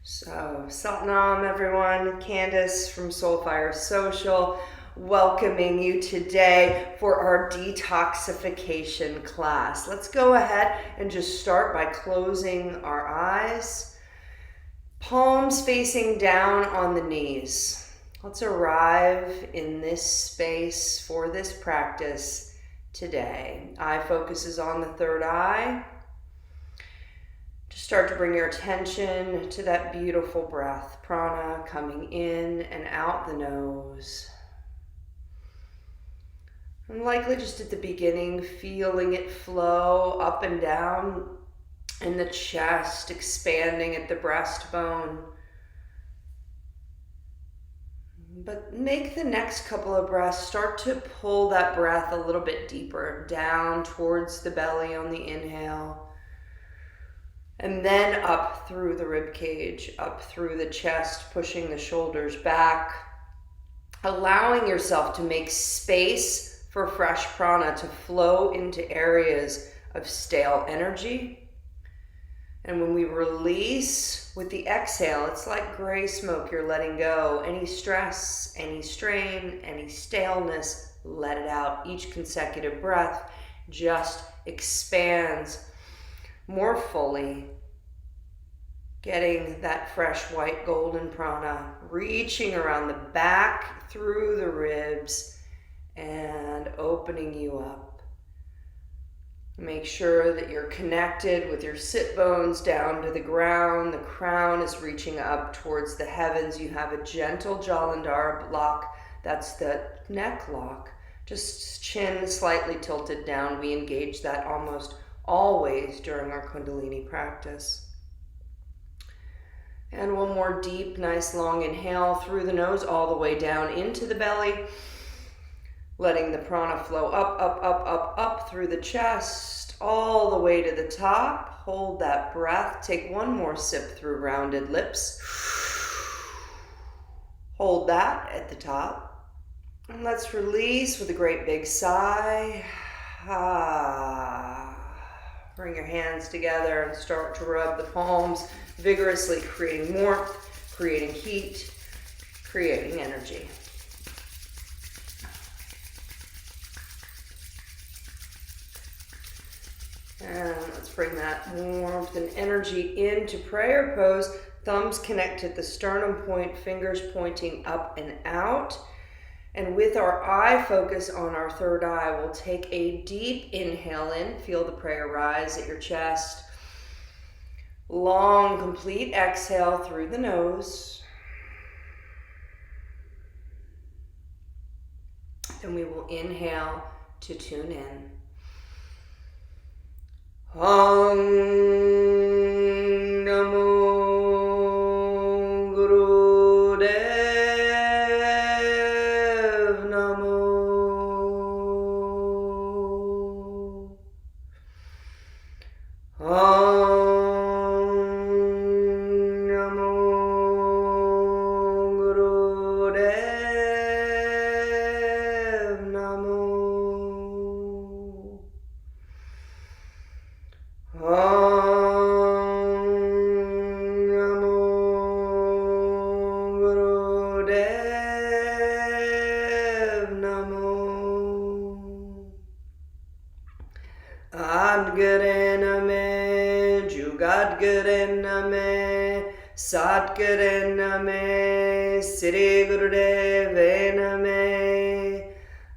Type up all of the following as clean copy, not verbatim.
So, Satnam everyone, Candace from Soulfire Social, welcoming you today for our detoxification class. Let's go ahead and just start by closing our eyes, palms facing down on the knees. Let's arrive in this space for this practice today. Eye focuses on the third eye. Start to bring your attention to that beautiful breath, prana coming in and out the nose. And likely just at the beginning, feeling it flow up and down in the chest, expanding at the breastbone. But make the next couple of breaths, start to pull that breath a little bit deeper, down towards the belly on the inhale. And then up through the rib cage, up through the chest, pushing the shoulders back, allowing yourself to make space for fresh prana to flow into areas of stale energy. And when we release with the exhale, it's like gray smoke, you're letting go. Any stress, any strain, any staleness, let it out. Each consecutive breath just expands more fully, getting that fresh white golden prana, reaching around the back through the ribs and opening you up. Make sure that you're connected with your sit bones down to the ground. The crown is reaching up towards the heavens. You have a gentle Jalandhara lock. That's the neck lock. Just chin slightly tilted down. We engage that almost always during our Kundalini practice. And one more deep, nice long inhale through the nose all the way down into the belly, letting the prana flow up, up, up, up, up through the chest, all the way to the top. Hold that breath. Take one more sip through rounded lips. Hold that at the top. And let's release with a great big sigh. Bring your hands together and start to rub the palms, vigorously creating warmth, creating heat, creating energy. And let's bring that warmth and energy into prayer pose. Thumbs connect at the sternum point, fingers pointing up and out. And with our eye focus on our third eye, we'll take a deep inhale in. Feel the prayer rise at your chest. Long, complete exhale through the nose. Then we will inhale to tune in. Om Namo Satguru Name, Sri Gurudeve Name,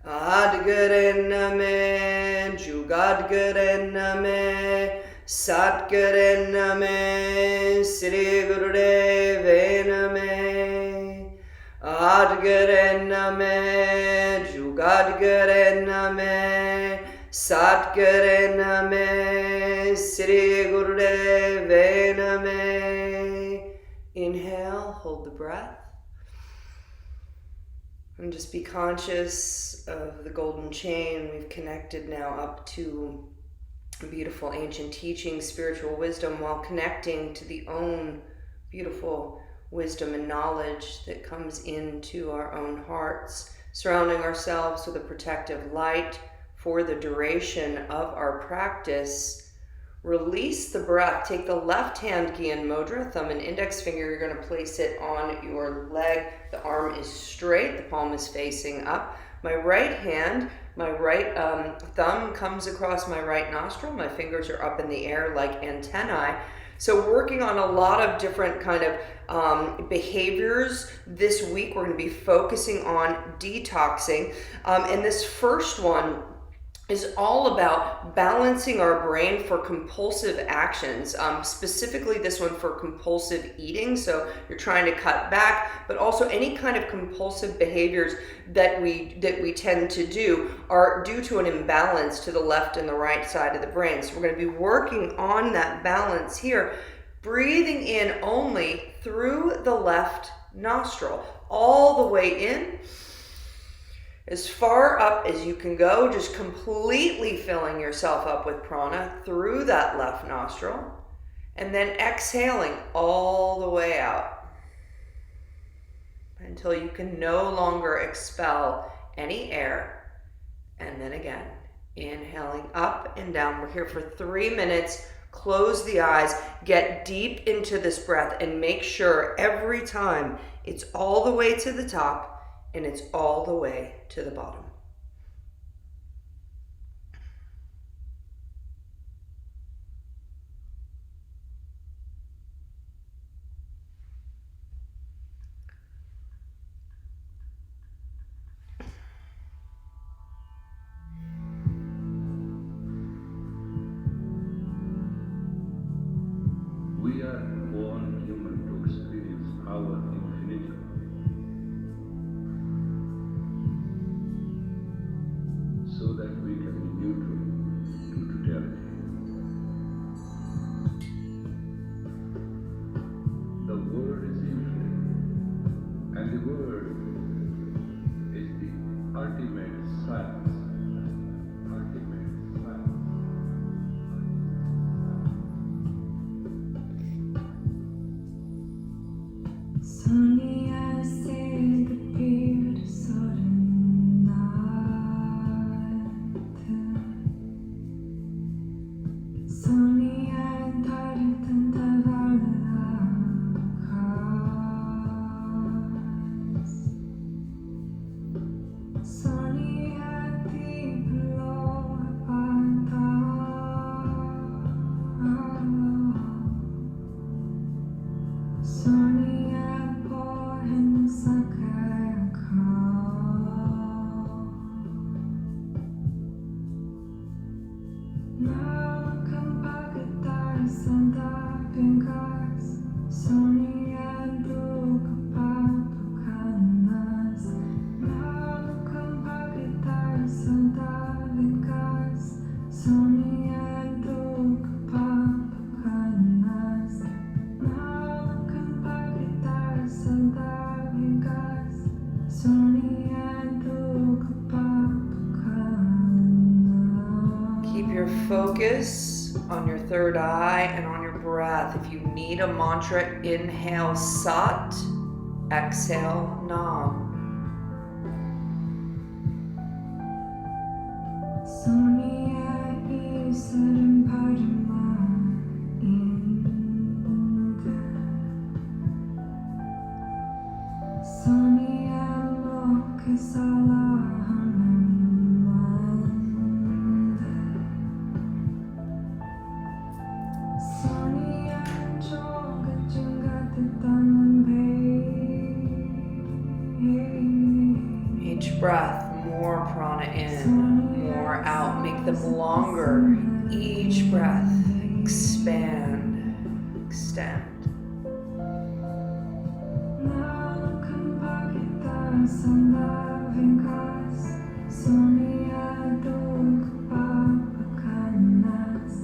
Adguru Name, Jugadguru Name, Satguru Name, Sri Gurudeve Name, Adguru Name, Jugadguru Name, Satguru Name, Sri Gurudeve Name. Inhale, hold the breath. And just be conscious of the golden chain. We've connected now up to beautiful ancient teaching, spiritual wisdom, while connecting to the own beautiful wisdom and knowledge that comes into our own hearts, surrounding ourselves with a protective light for the duration of our practice. Release the breath. Take the left hand, Gyan Mudra, thumb and index finger. You're going to place it on your leg. The arm is straight. The palm is facing up. My right hand, my right thumb comes across my right nostril. My fingers are up in the air like antennae. So working on a lot of different kind of behaviors. This week we're going to be focusing on detoxing. And this first one is all about balancing our brain for compulsive actions, specifically this one for compulsive eating. So you're trying to cut back, but also any kind of compulsive behaviors that we tend to do are due to an imbalance to the left and the right side of the brain. So we're going to be working on that balance here, breathing in only through the left nostril, all the way in, as far up as you can go, just completely filling yourself up with prana through that left nostril, and then exhaling all the way out until you can no longer expel any air. And then again, inhaling up and down. We're here for 3 minutes. Close the eyes, get deep into this breath, and make sure every time it's all the way to the top and it's all the way to the bottom. We are born human to experience our infinity. So that we can be neutral to totality. The word is infinite, and the word is the ultimate science. Ultimate science. Sunny as the beard sudden night. Sunny and tired and Sunny and deep below Sunny and poor in the second now come back at dice and diving guys. Sunny and look about canas. Now come back at dice and diving guys. Sunny and look about canas. Now come back at dice and diving guys. Sunny and look about canas. Keep your focus on your third eye and on your breath. If you need a mantra, inhale Sat, exhale Nam. Sunny and Eastern Padma in Sunny and Lokasala Sunny and Joga Jungatatan Bay. Each breath, more prana in, more out. Make them longer. Each breath, expand, extend. Now come back at us and loving us. Sunny and Papa Canas.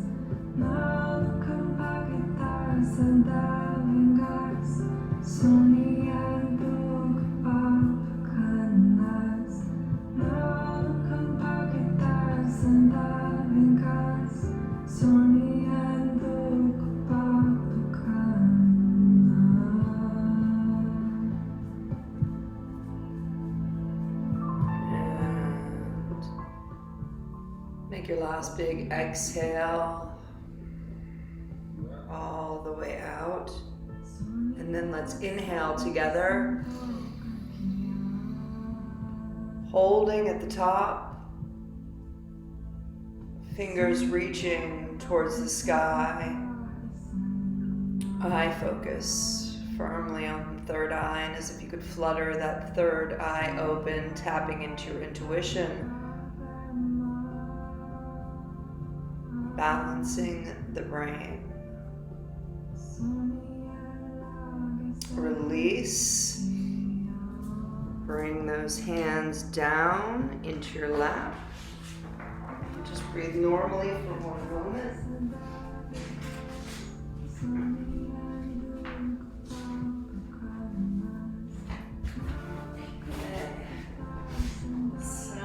Now come back at us and loving us. Sunny and Papa Canas. Now come back at us and loving us. Sunny and Papa Canas. And make your last big exhale. And then let's inhale together. Holding at the top. Fingers reaching towards the sky. Eye focus firmly on the third eye, and as if you could flutter that third eye open, tapping into your intuition. Balancing the brain. Release. Bring those hands down into your lap. Just breathe normally for 1 moment. Okay. So,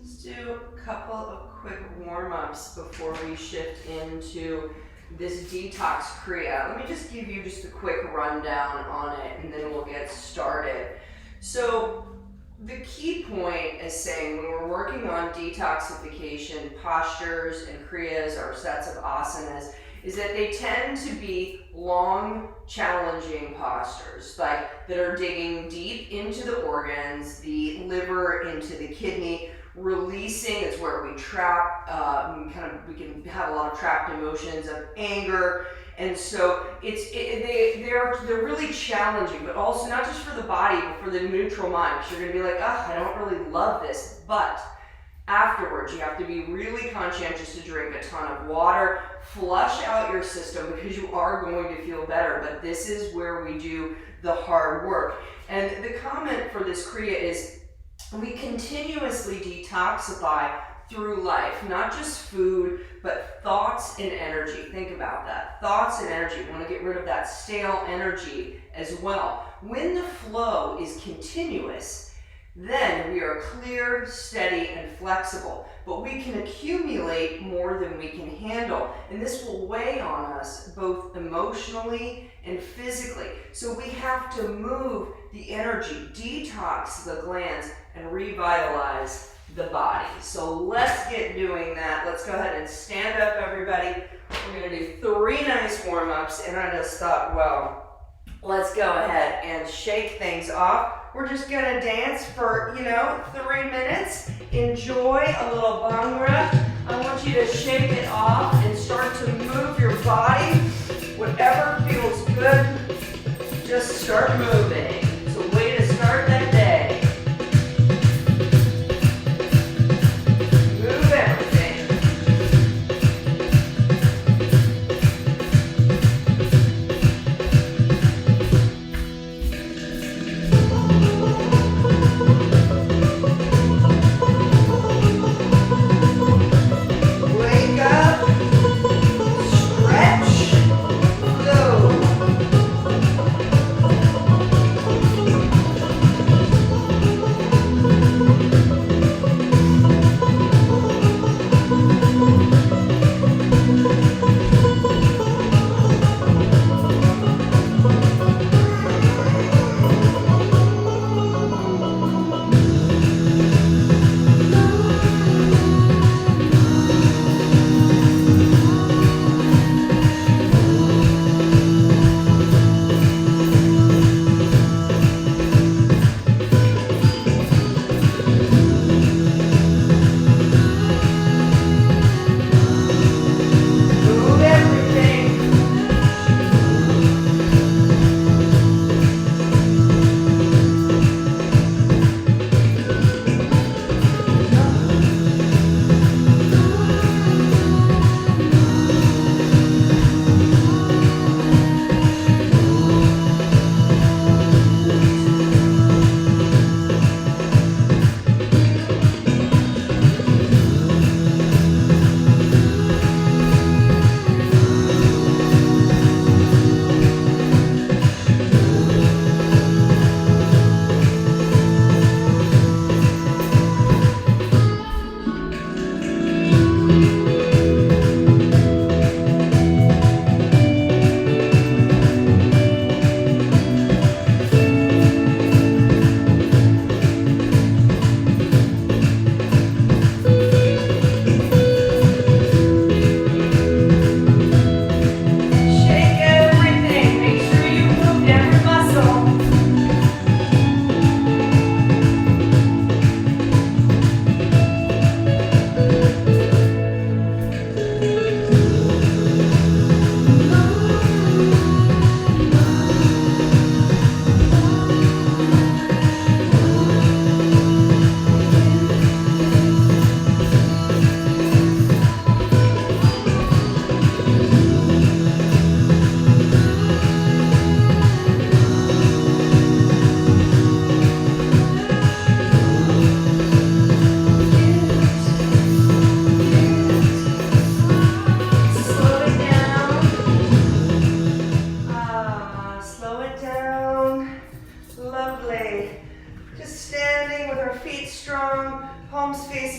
just do a couple of quick warm-ups before we shift into this detox Kirya. Let me just give you just a quick rundown on it, and then we'll get started. So the key point is saying when we're working on detoxification, postures and Kiryas or sets of asanas, is that they tend to be long, challenging postures, like that are digging deep into the organs, the liver into the kidney. Releasing is where we trap, we can have a lot of trapped emotions of anger, and so they're really challenging, but also not just for the body, but for the neutral mind. Because you're going to be like, I don't really love this, but afterwards you have to be really conscientious to drink a ton of water, flush out your system because you are going to feel better. But this is where we do the hard work. And the comment for this Kirya is, we continuously detoxify through life, not just food, but thoughts and energy. Think about that. Thoughts and energy. We want to get rid of that stale energy as well. When the flow is continuous, then we are clear, steady, and flexible. But we can accumulate more than we can handle. And this will weigh on us both emotionally and physically. So we have to move the energy, detox the glands, and revitalize the body. So let's get doing that. Let's go ahead and stand up, everybody. We're going to do 3 nice warm-ups, and I just thought, well, let's go ahead and shake things off. We're just going to dance for, 3 minutes. Enjoy a little bhangra. I want you to shake it off and start to move your body. Whatever feels good, just start moving. It's a way to start that day. Move everything. Wake up, stretch, go.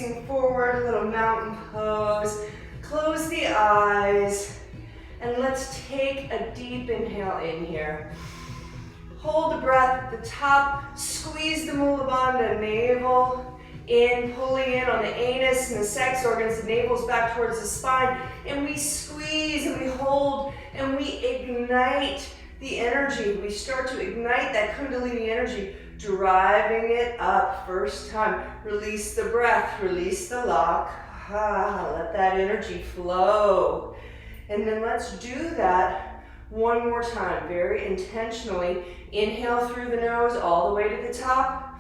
facing forward, little mountain pose. Close the eyes, and let's take a deep inhale in here. Hold the breath at the top, squeeze the Mula Bandha navel in, pulling in on the anus and the sex organs. The navel's back towards the spine, and we squeeze and we hold and we ignite the energy. We start to ignite that Kundalini energy, driving it up. First time, release the breath, release the lock. Let that energy flow. And then let's do that one more time, very intentionally. Inhale through the nose all the way to the top.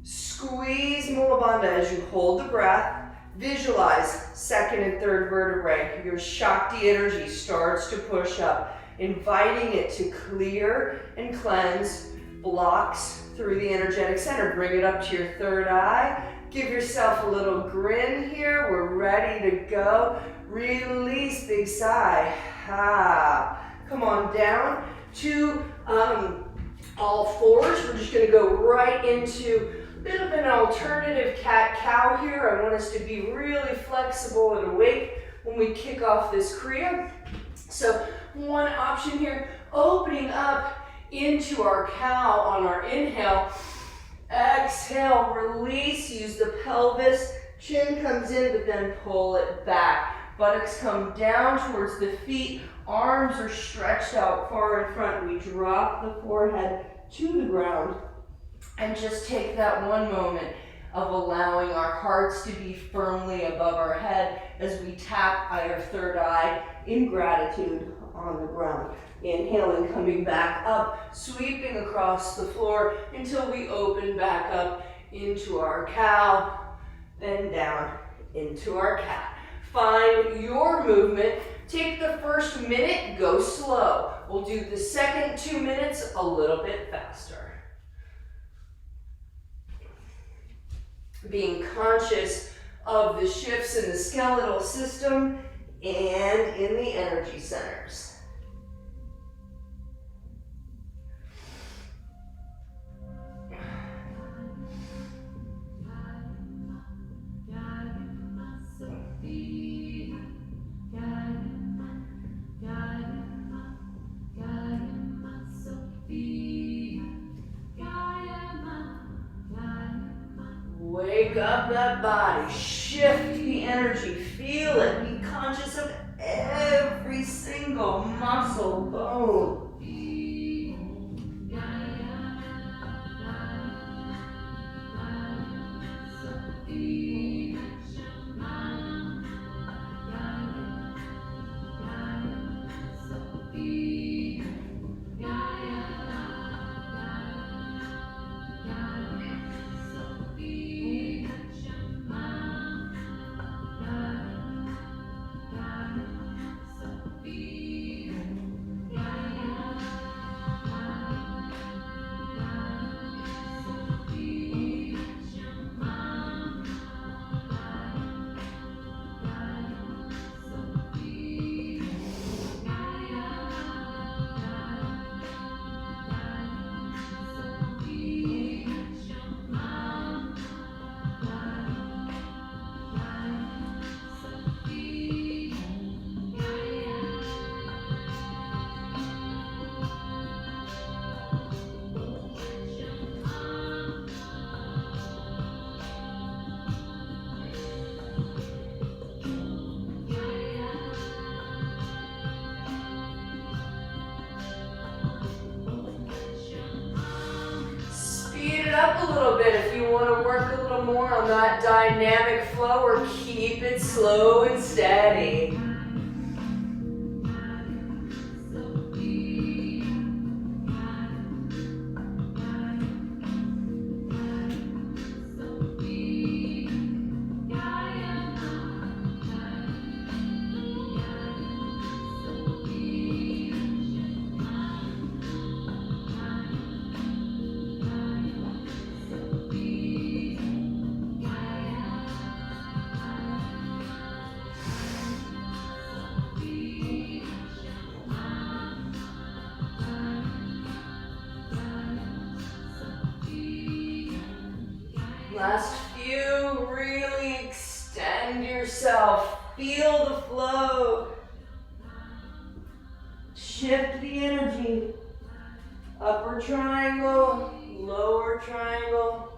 Squeeze Mula Bandha as you hold the breath. Visualize second and third vertebrae. Your Shakti energy starts to push up, inviting it to clear and cleanse blocks through the energetic center. Bring it up to your third eye. Give yourself a little grin here. We're ready to go. Release, big sigh. Come on down to all fours. We're just gonna go right into a bit of an alternative cat-cow here. I want us to be really flexible and awake when we kick off this Kriya. So one option here, opening up into our cow on our inhale. Exhale, release, use the pelvis. Chin comes in, but then pull it back. Buttocks come down towards the feet. Arms are stretched out far in front. We drop the forehead to the ground. And just take that one moment of allowing our hearts to be firmly above our head as we tap our third eye in gratitude on the ground. Inhaling, coming back up, sweeping across the floor until we open back up into our cow, then down into our cat. Find your movement. Take the first minute, go slow. We'll do the second 2 minutes a little bit faster. Being conscious of the shifts in the skeletal system and in the energy centers. Wake up that body, shift the energy, feel it, be conscious of every single muscle, bone. Up a little bit if you want to work a little more on that dynamic flow, or keep it slow and steady. Last few, really extend yourself. Feel the flow. Shift the energy. Upper triangle, lower triangle.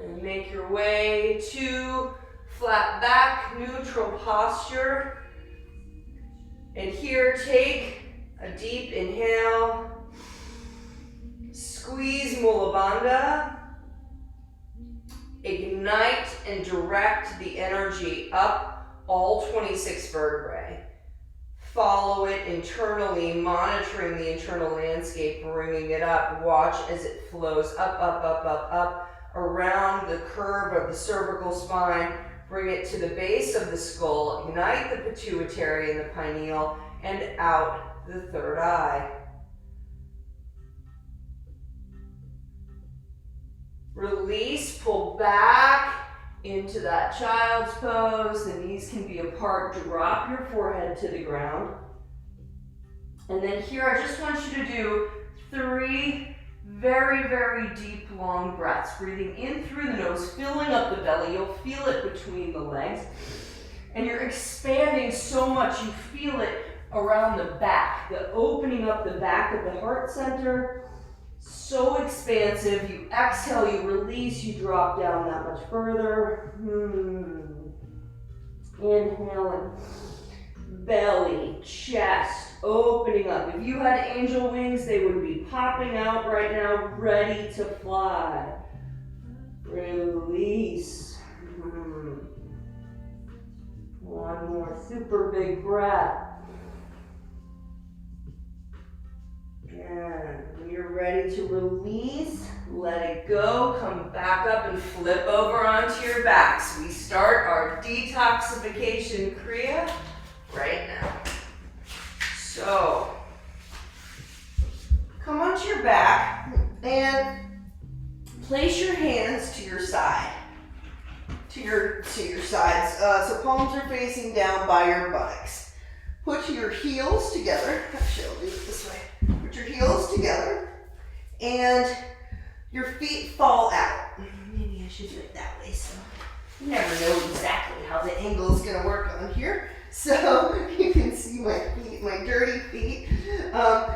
And make your way to flat back, neutral posture. And here, take a deep inhale. Squeeze Mula Bandha. Ignite and direct the energy up all 26 vertebrae. Follow it internally, monitoring the internal landscape, bringing it up. Watch as it flows up, up, up, up, up, around the curve of the cervical spine. Bring it to the base of the skull. Ignite the pituitary and the pineal, and out the third eye. Release, pull back into that child's pose. The knees can be apart. Drop your forehead to the ground. And then here, I just want you to do 3 very, very deep, long breaths. Breathing in through the nose, filling up the belly. You'll feel it between the legs. And you're expanding so much, you feel it around the back, the opening up the back of the heart center. So expansive. You exhale, you release, you drop down that much further. Inhaling. Belly, chest, opening up. If you had angel wings, they would be popping out right now, ready to fly. Release. One more super big breath. And when you're ready to release, let it go. Come back up and flip over onto your backs. We start our detoxification Kriya right now. So, come onto your back and place your hands to your side. To your sides. So palms are facing down by your buttocks. Put your heels together. Actually, I'll do it this way. Put your heels together and your feet fall out. Maybe I should do it that way, so you never know exactly how the angle is going to work on here. So you can see my feet, my dirty feet.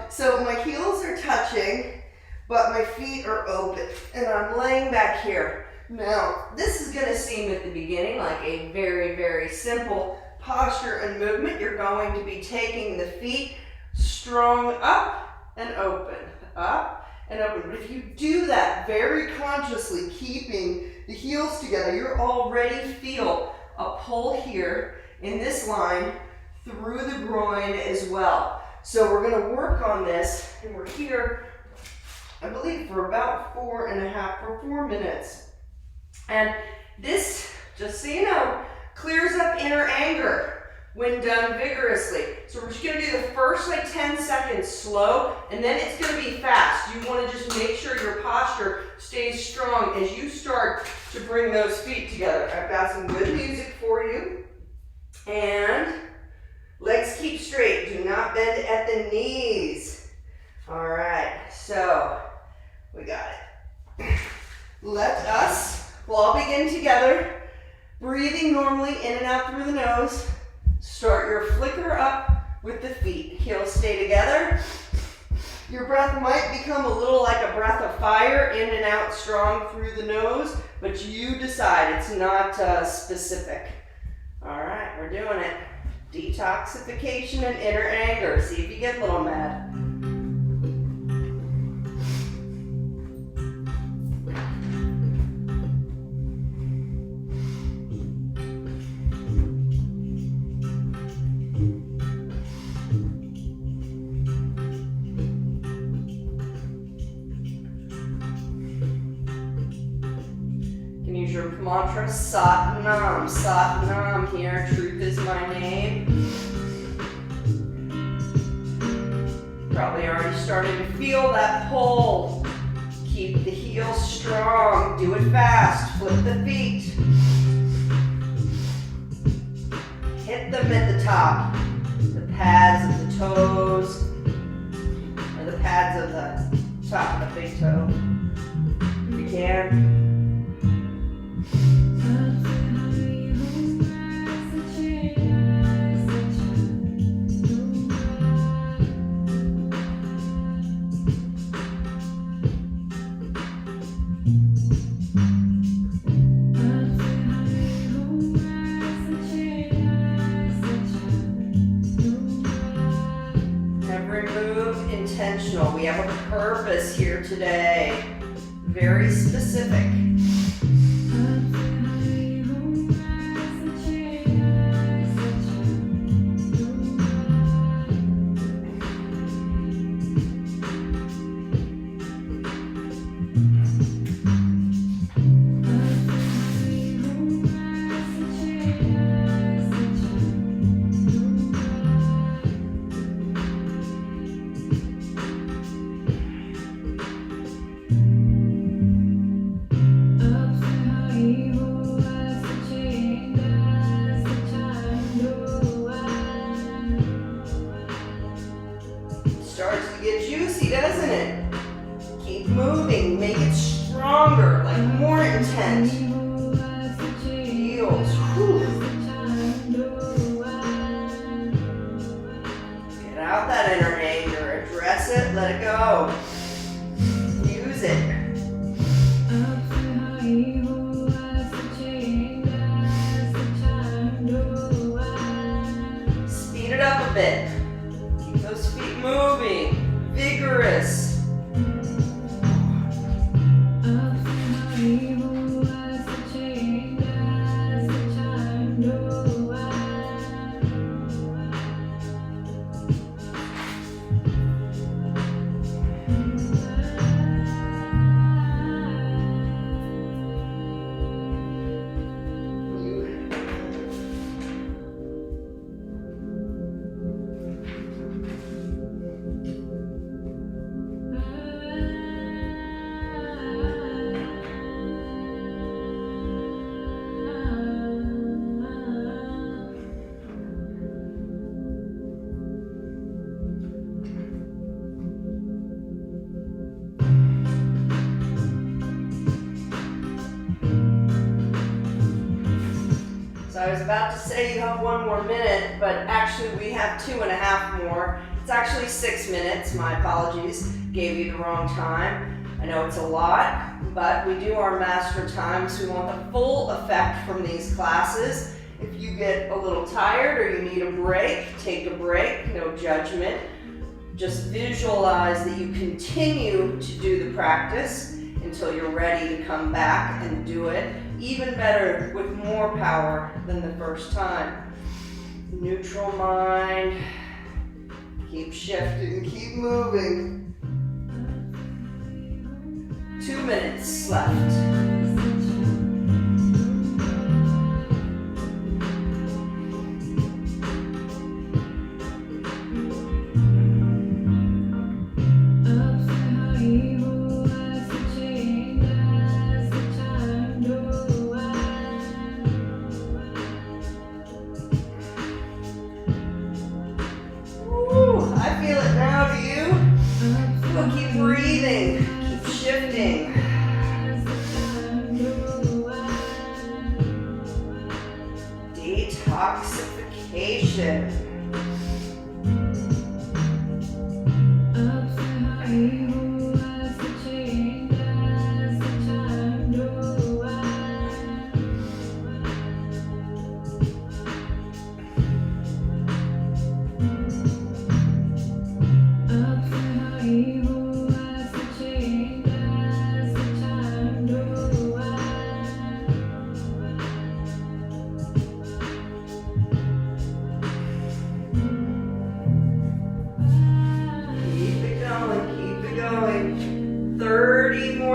So my heels are touching, but my feet are open, and I'm laying back here. Now, this is going to seem at the beginning like a very, very simple posture and movement. You're going to be taking the feet strong up and open, up and open. But if you do that very consciously, keeping the heels together, you already feel a pull here in this line through the groin as well. So we're going to work on this, and we're here, I believe, for about 4 minutes. And this, just so you know, clears up inner anger when done vigorously. So we're just going to do the first 10 seconds slow, and then it's going to be fast. You want to just make sure your posture stays strong as you start to bring those feet together. I've got some good music for you. And legs keep straight. Do not bend at the knees. All right, so we got it. Let us, we'll all begin together, breathing normally in and out through the nose. Start your flicker up with the feet. Heels stay together. Your breath might become a little like a breath of fire, in and out strong through the nose, but you decide. It's not specific. All right, we're doing it. Detoxification and inner anger. See if you get a little mad. Mantra, Sat Nam here, truth is my name. Probably already starting to feel that pull. Keep the heels strong, do it fast, flip the feet. Hit them at the top, the pads of the toes. pads of the top of the big toe. If you can. Intentional. We have a purpose here today. Very specific. Starts to get juicy, doesn't it? Keep moving, make it stronger, like more intent. Feels. Whew. Get out that inner anger, address it, let it go. Use it. Speed it up a bit. Keep those feet moving, vigorous. I was about to say you have 1 more minute, but actually we have 2.5 more. It's actually 6 minutes, my apologies. Gave you the wrong time. I know it's a lot, but we do our master times. We want the full effect from these classes. If you get a little tired or you need a break, take a break, no judgment. Just visualize that you continue to do the practice until you're ready to come back and do it even better with more power than the first time. Neutral mind. Keep shifting, keep moving. 2 minutes left. Detoxification.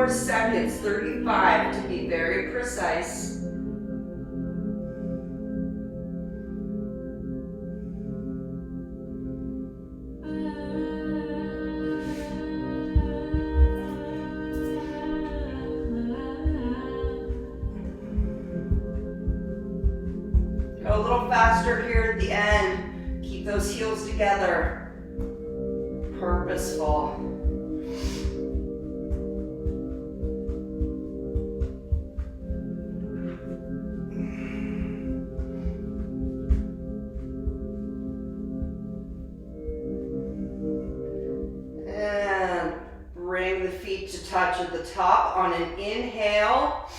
Seconds, 35 to be very precise. Go a little faster here at the end. Keep those heels together. Purposeful. touch at the top. On an inhale,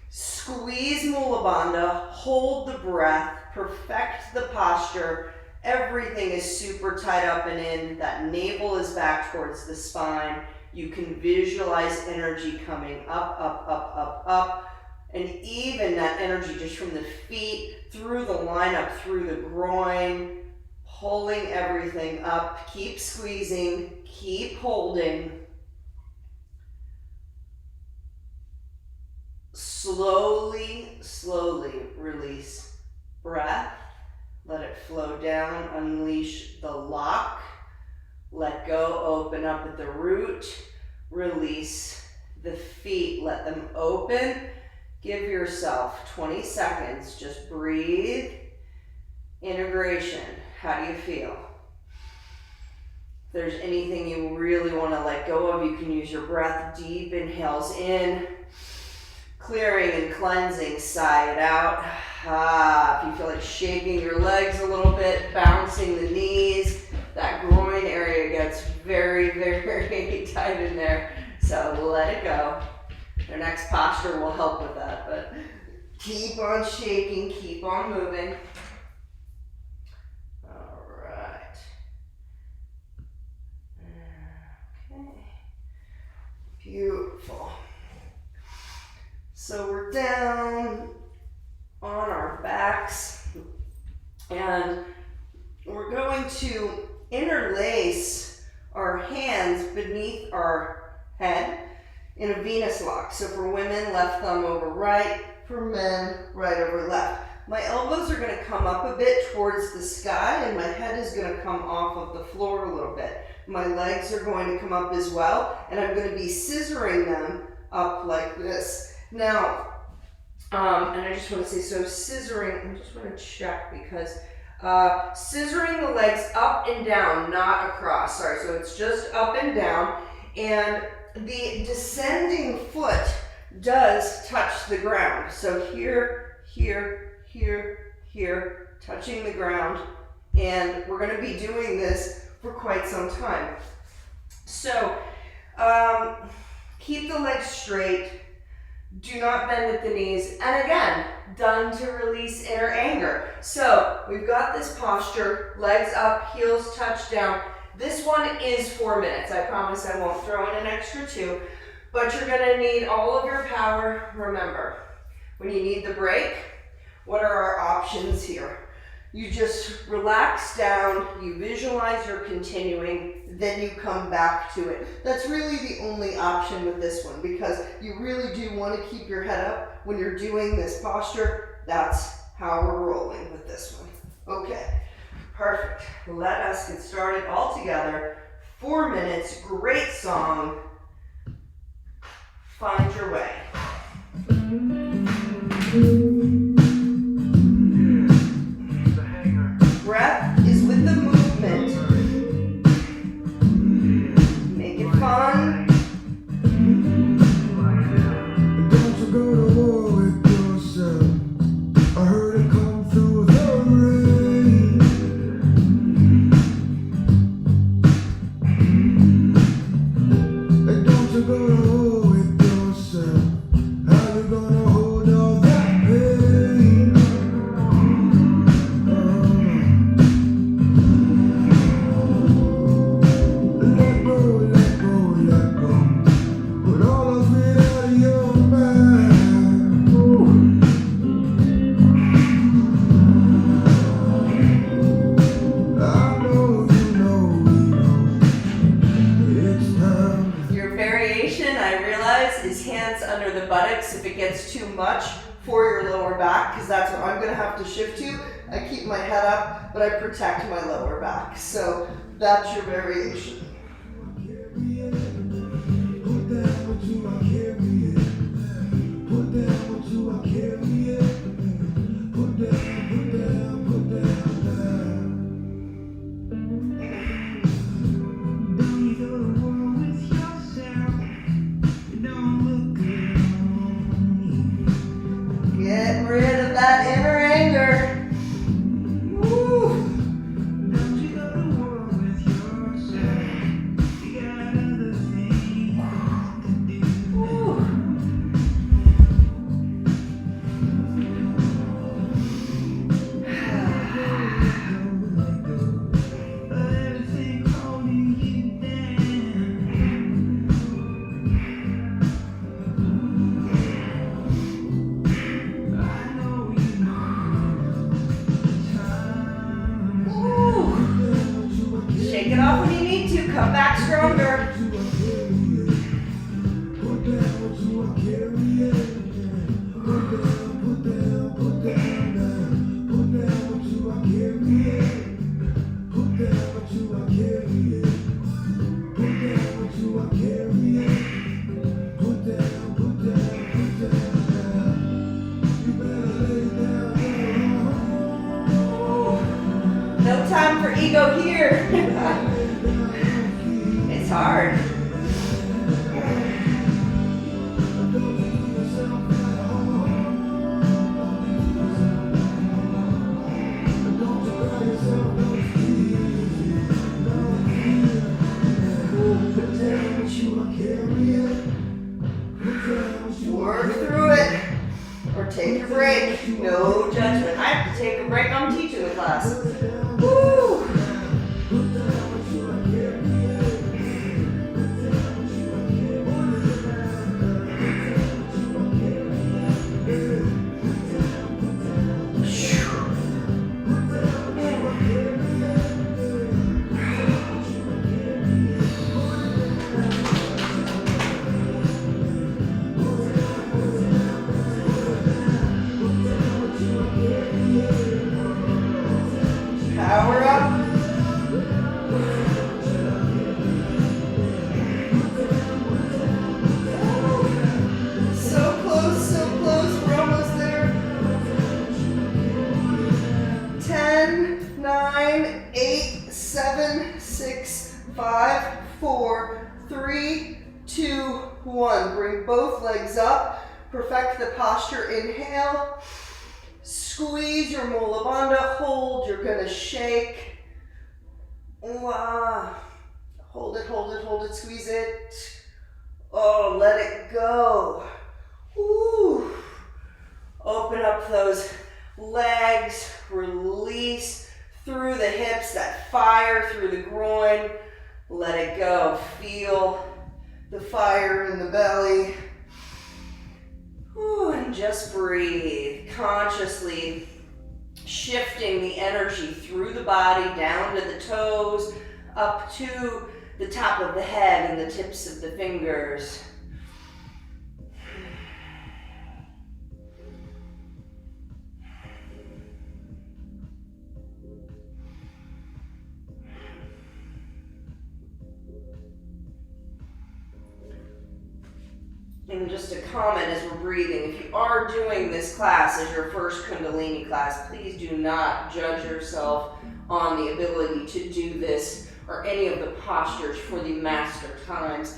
squeeze Mula Bandha, hold the breath, perfect the posture. Everything is super tight up and in. That navel is back towards the spine. You can visualize energy coming up, up, up, up, up. And even that energy just from the feet, through the line up, through the groin, pulling everything up. Keep squeezing, keep holding. Slowly, slowly release breath. Let it flow down, unleash the lock. Let go, open up at the root. Release the feet, let them open. Give yourself 20 seconds, just breathe. Integration, how do you feel? If there's anything you really want to let go of, you can use your breath. Deep inhales in, clearing and cleansing, sigh it out. If you feel like shaking your legs a little bit, bouncing the knees, that groin area gets very, very tight in there. So let it go. Their next posture will help with that, but keep on shaking, keep on moving. All right. Okay. Beautiful. So we're down on our backs, and we're going to interlace our hands beneath our head in a Venus lock. So for women, left thumb over right. For men, right over left. My elbows are going to come up a bit towards the sky, and my head is going to come off of the floor a little bit. My legs are going to come up as well, and I'm going to be scissoring them up like this. Now, and I just want to say, so scissoring, I just want to check because scissoring the legs up and down, not across. Sorry, so it's just up and down, and the descending foot does touch the ground. So here, here, here, here, touching the ground. And we're going to be doing this for quite some time. So keep the legs straight. Do not bend at the knees. And again, done to release inner anger. So we've got this posture, legs up, heels touch down. This one is 4 minutes. I promise I won't throw in an extra 2, but you're gonna need all of your power. Remember, when you need the break, what are our options here? You just relax down, you visualize you're continuing, then you come back to it. That's really the only option with this one, because you really do want to keep your head up when you're doing this posture. That's how we're rolling with this one. Okay. Perfect. Let us get started all together. 4 minutes, great song. Find your way. Breath is with the movement. Make it fun. Don't you go to war with yourself. I heard it come through the rain. Don't you go to war with yourself. How you gonna hold all that pain? Let go, let go, let go. Put all of it out of your mind. I know you know it's time. Your variation, I realize, is hands under the buttocks if it gets too much for your lower back, because that's what I'm going to have to shift to. I keep my head up, but I protect my lower back. So that's your variation. Put down what you are carrying. Put down what you are carrying. Put down, put down, put down, down. Don't you go to war with yourself. It don't look good on me. Get rid of that inner anger. Woo. Don't you go to war with yourself. You got other things Come back stronger. Put down what you are carrying. Put down, put down, put down, down. Put down what you are carrying. Put down what you are carrying. Put down what you are carrying. Put down, put down, put down, down. You better lay down. No time for ego here. It's hard. Work through it. Or take a break. No judgment. I have to take a break. I'm teaching the class. Woo! Power up. So close, so close. We're almost there. 10, 9, 8, 7, 6, 5, 4, 3, 2, 1. Bring both legs up. Perfect the posture. Inhale. Squeeze your mula bandha. Hold. You're going to shake. Hold it, hold it, hold it. Squeeze it. Oh, let it go. Ooh. Open up those legs. Release through the hips. That fire through the groin. Let it go. Feel the fire in the belly. Ooh, and just breathe. Consciously shifting the energy through the body, down to the toes, up to the top of the head and the tips of the fingers. And just a comment as we're breathing, if you are doing this class as your first Kundalini class, please do not judge yourself on the ability to do this or any of the postures for the master times.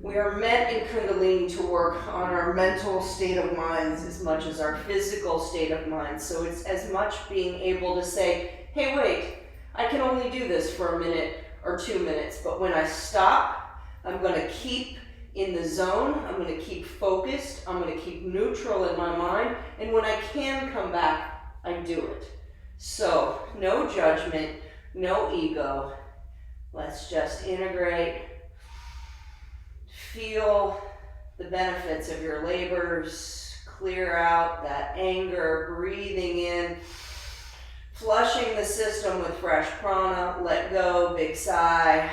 We are meant in Kundalini to work on our mental state of minds as much as our physical state of mind. So it's as much being able to say, hey, wait, I can only do this for a minute or 2 minutes, but when I stop, I'm going to keep in the zone, I'm going to keep focused, I'm going to keep neutral in my mind, and when I can come back, I do it. So, no judgment, no ego. Let's just integrate, feel the benefits of your labors, clear out that anger, breathing in, flushing the system with fresh prana, let go, big sigh,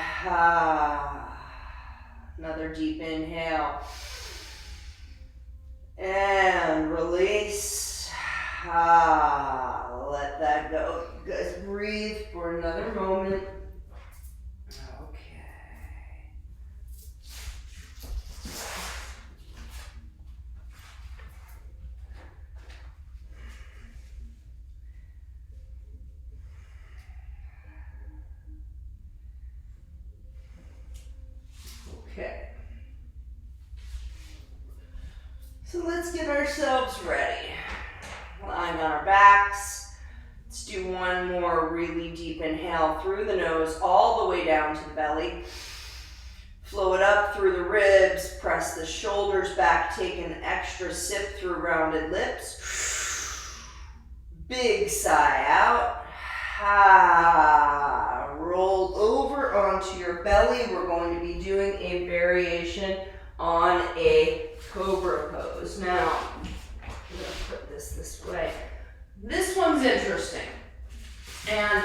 another deep inhale. And release. Let that go. You guys breathe for another moment. Okay. Okay. So let's get ourselves ready. Lying on our backs. Let's do one more really deep inhale through the nose all the way down to the belly. Flow it up through the ribs. Press the shoulders back. Take an extra sip through rounded lips. Big sigh out. Roll over onto your belly. We're going to be doing a variation on a cobra pose. Now, I'm going to put this way. This one's interesting. And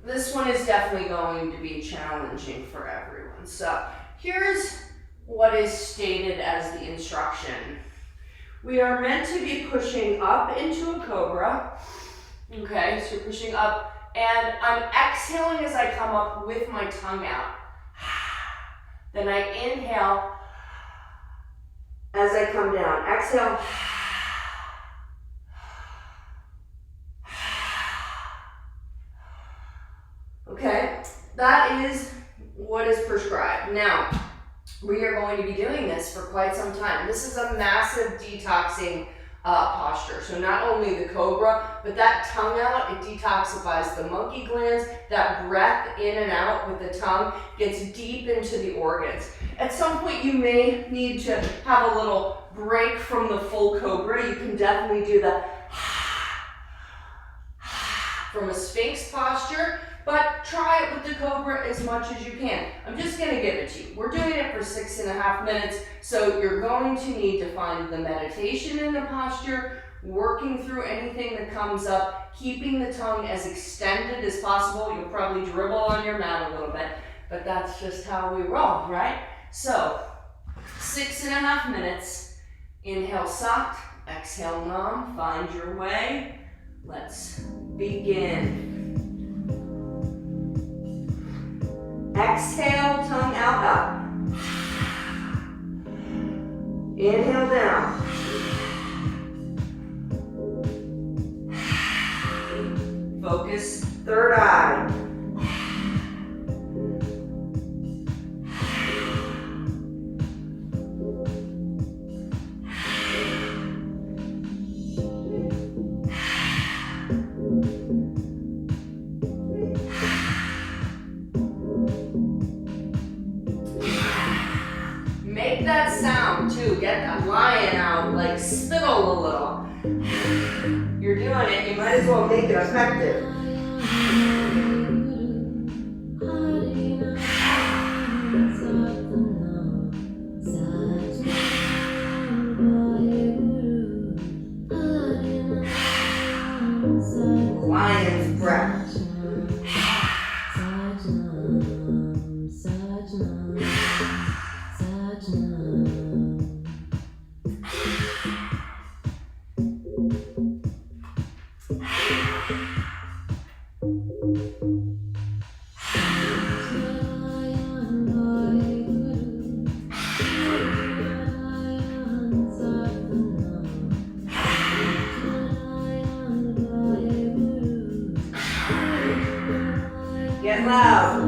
this one is definitely going to be challenging for everyone. So here's what is stated as the instruction. We are meant to be pushing up into a cobra. Okay, so you're pushing up, and I'm exhaling as I come up with my tongue out. Then I inhale as I come down. Exhale. Okay, that is what is prescribed. Now, we are going to be doing this for quite some time. This is a massive detoxing posture. So not only the cobra, but that tongue out, it detoxifies the monkey glands. That breath in and out with the tongue gets deep into the organs. At some point, you may need to have a little break from the full cobra. You can definitely do the from a sphinx posture, but try it with the cobra as much as you can. I'm just gonna give it to you. We're doing it for 6.5 minutes, so you're going to need to find the meditation in the posture, working through anything that comes up, keeping the tongue as extended as possible. You'll probably dribble on your mat a little bit, but that's just how we roll, right? So, 6.5 minutes. Inhale, soft. Exhale, numb. Find your way. Let's begin. Exhale, tongue out, up. Inhale down. Focus, third eye. Make that sound too. Get that lion out, like spittle a little. You're doing it, you might as well make it effective. Lion's breath. Get loud.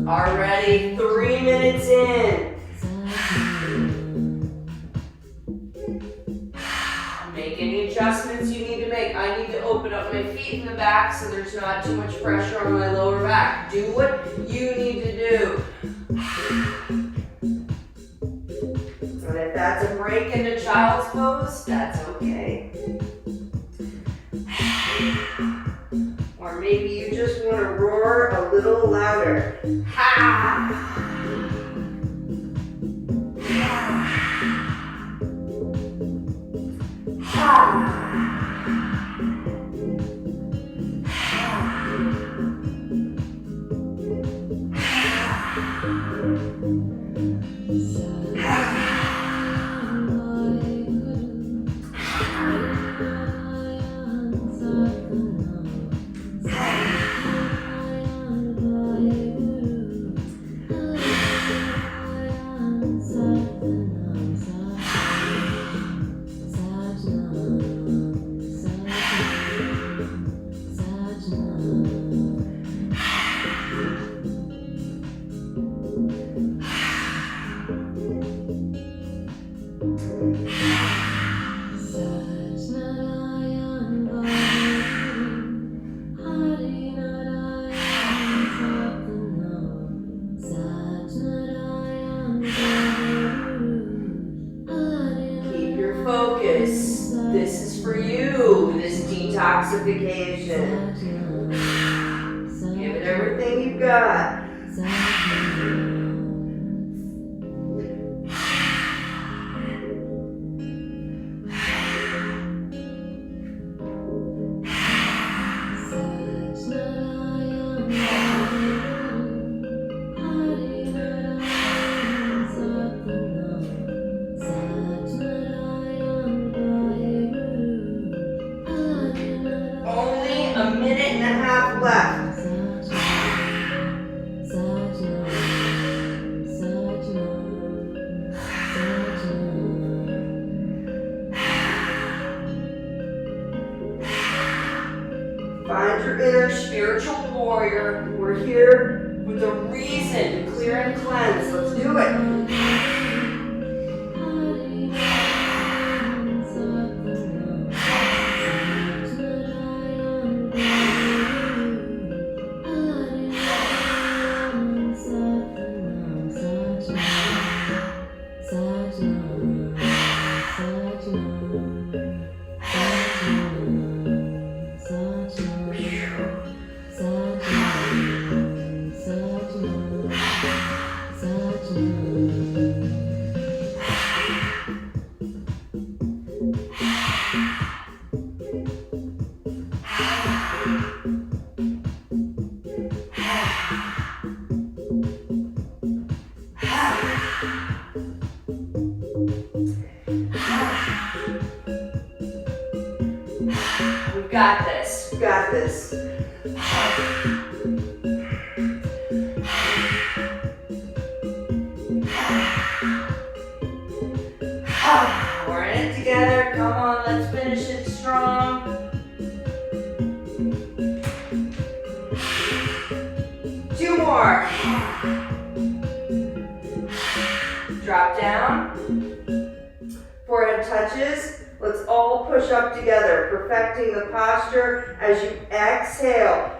Already 3 minutes in. Make any adjustments you need to make. I need to open up my feet in the back so there's not too much pressure on my lower back. Do what you need to do. And if that's a break into child's pose, that's okay. Or maybe you just want to roar a little louder. Ha! Ha! Detoxification. Give it everything you've got. Only a minute and a half left. Find your inner spiritual warrior. We're here with a reason to clear and cleanse. Let's do it. We've got this. We've got this. We're in it together. Come on, let's finish it strong. Two more. Drop down. Forehead touches. Let's all push up together, perfecting the posture as you exhale.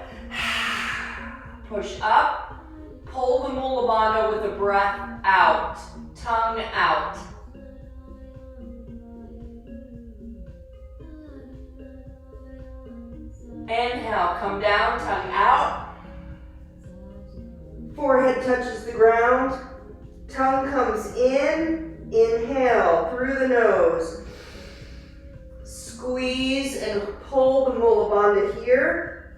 Push up. Pull the Mula Bandha with the breath out. Tongue out. Inhale, come down, tongue out. Forehead touches the ground. Tongue comes in. Inhale through the nose. Squeeze and pull the Mula Bandha here.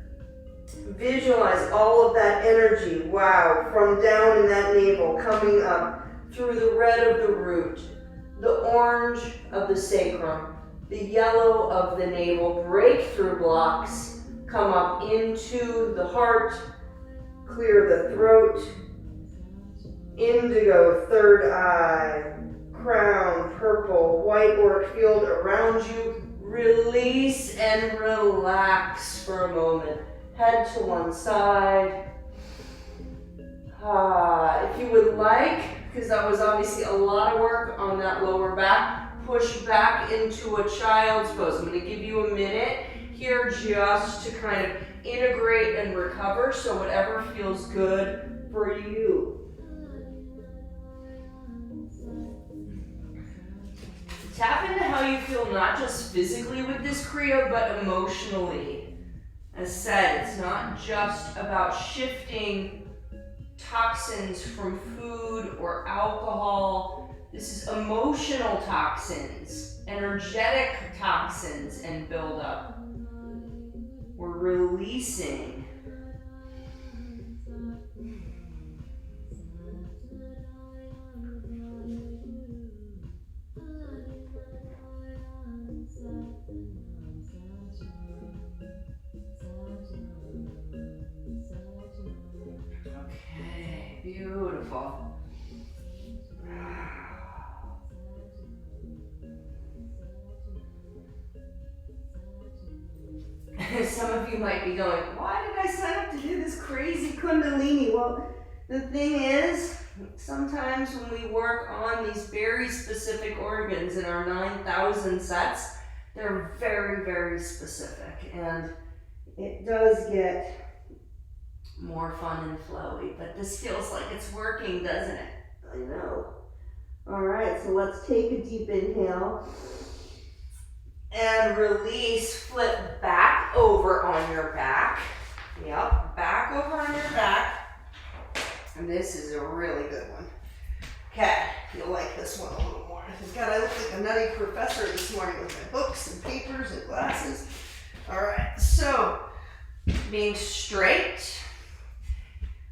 Visualize all of that energy, wow, from down in that navel, coming up through the red of the root, the orange of the sacrum, the yellow of the navel, breakthrough blocks, come up into the heart, clear the throat, indigo, third eye, crown, purple, white auric field around you. Release and relax for a moment. Head to one side. If you would like, because that was obviously a lot of work on that lower back, push back into a child's pose. I'm going to give you a minute here just to kind of integrate and recover, so whatever feels good for you. Tap into how you feel, not just physically with this Kriya, but emotionally. As said, it's not just about shifting toxins from food or alcohol. This is emotional toxins, energetic toxins and buildup. We're releasing. Okay, beautiful. Some of you might be going, why did I sign up to do this crazy Kundalini? Well, the thing is, sometimes when we work on these very specific organs in our 9,000 sets, they're very, very specific. And it does get more fun and flowy, but this feels like it's working, doesn't it? I know. All right, so let's take a deep inhale and release, flip back And this is a really good one. Okay, you'll like this one a little more. Thank God I look like a nutty professor this morning with my books and papers and glasses. All right, so being straight,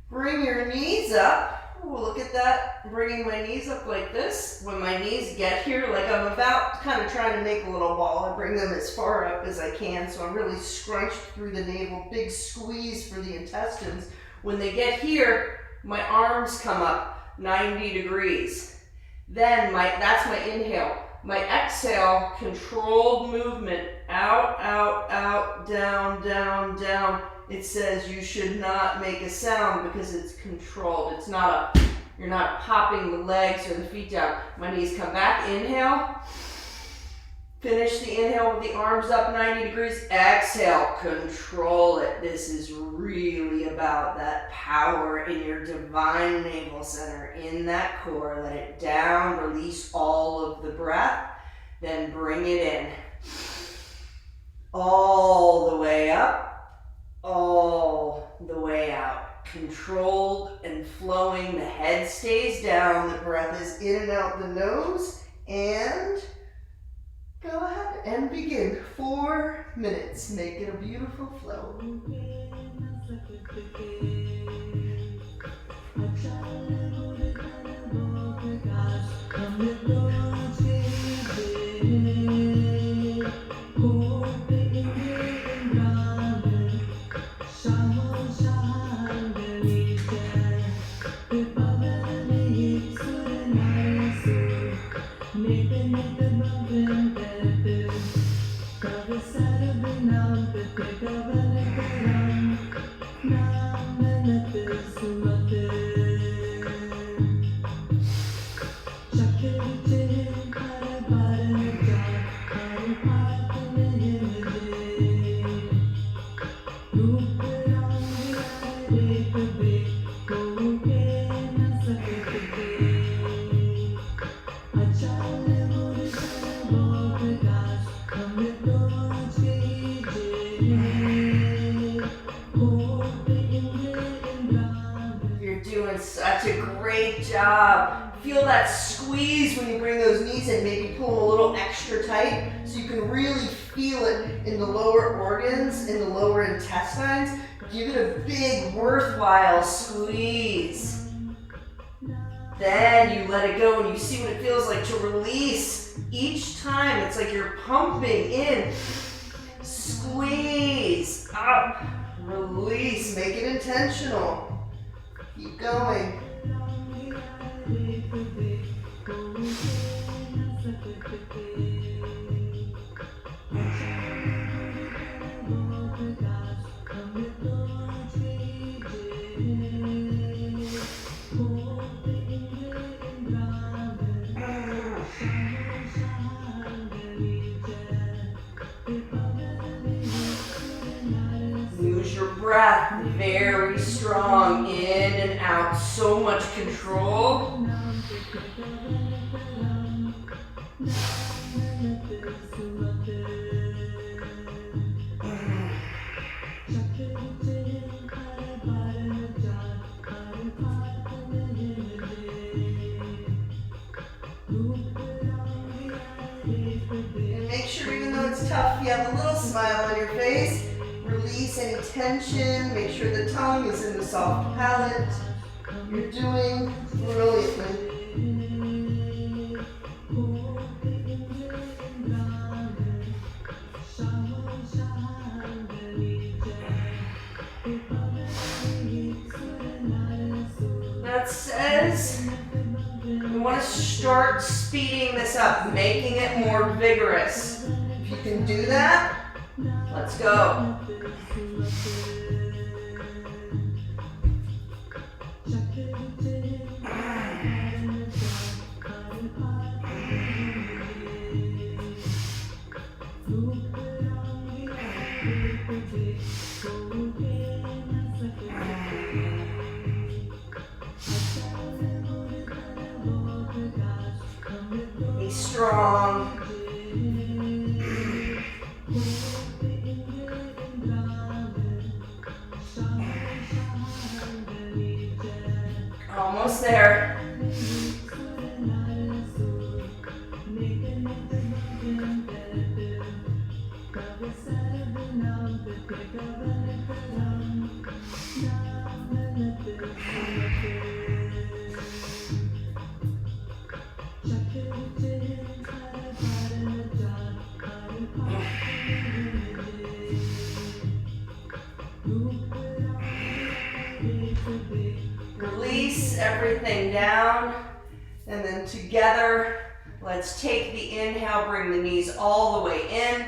bring your knees up. Ooh, look at that, bringing my knees up like this. When my knees get here, like I'm about kind of trying to make a little ball, I bring them as far up as I can, so I'm really scrunched through the navel, big squeeze for the intestines. When they get here, my arms come up 90 degrees. Then that's my inhale. My exhale, controlled movement, out, out, out, down, down, down. It says you should not make a sound because it's controlled. It's not you're not popping the legs or the feet down. My knees come back, inhale. Finish the inhale with the arms up 90 degrees. Exhale, control it. This is really about that power in your divine navel center, in that core. Let it down, release all of the breath, then bring it in. All the way up, all the way out. Controlled and flowing. The head stays down. The breath is in and out the nose. And go ahead and begin. 4 minutes. Make it a beautiful flow. Such a great job. Feel that squeeze when you bring those knees in. Maybe pull a little extra tight so you can really feel it in the lower organs, in the lower intestines. Give it a big, worthwhile squeeze. Then you let it go and you see what it feels like to release. Each time it's like you're pumping in. Squeeze up, release, make it intentional. Keep going. Use your breath very strong, in and out, so much control. And make sure, even though it's tough, you have a little smile on your face. Release any tension. Make sure the tongue is in the soft palate. You're doing brilliantly. That says we want to start speeding this up, making it more vigorous. If you can do that, let's go. Be strong. Almost there. Release everything down, and then together, let's take the inhale, bring the knees all the way in,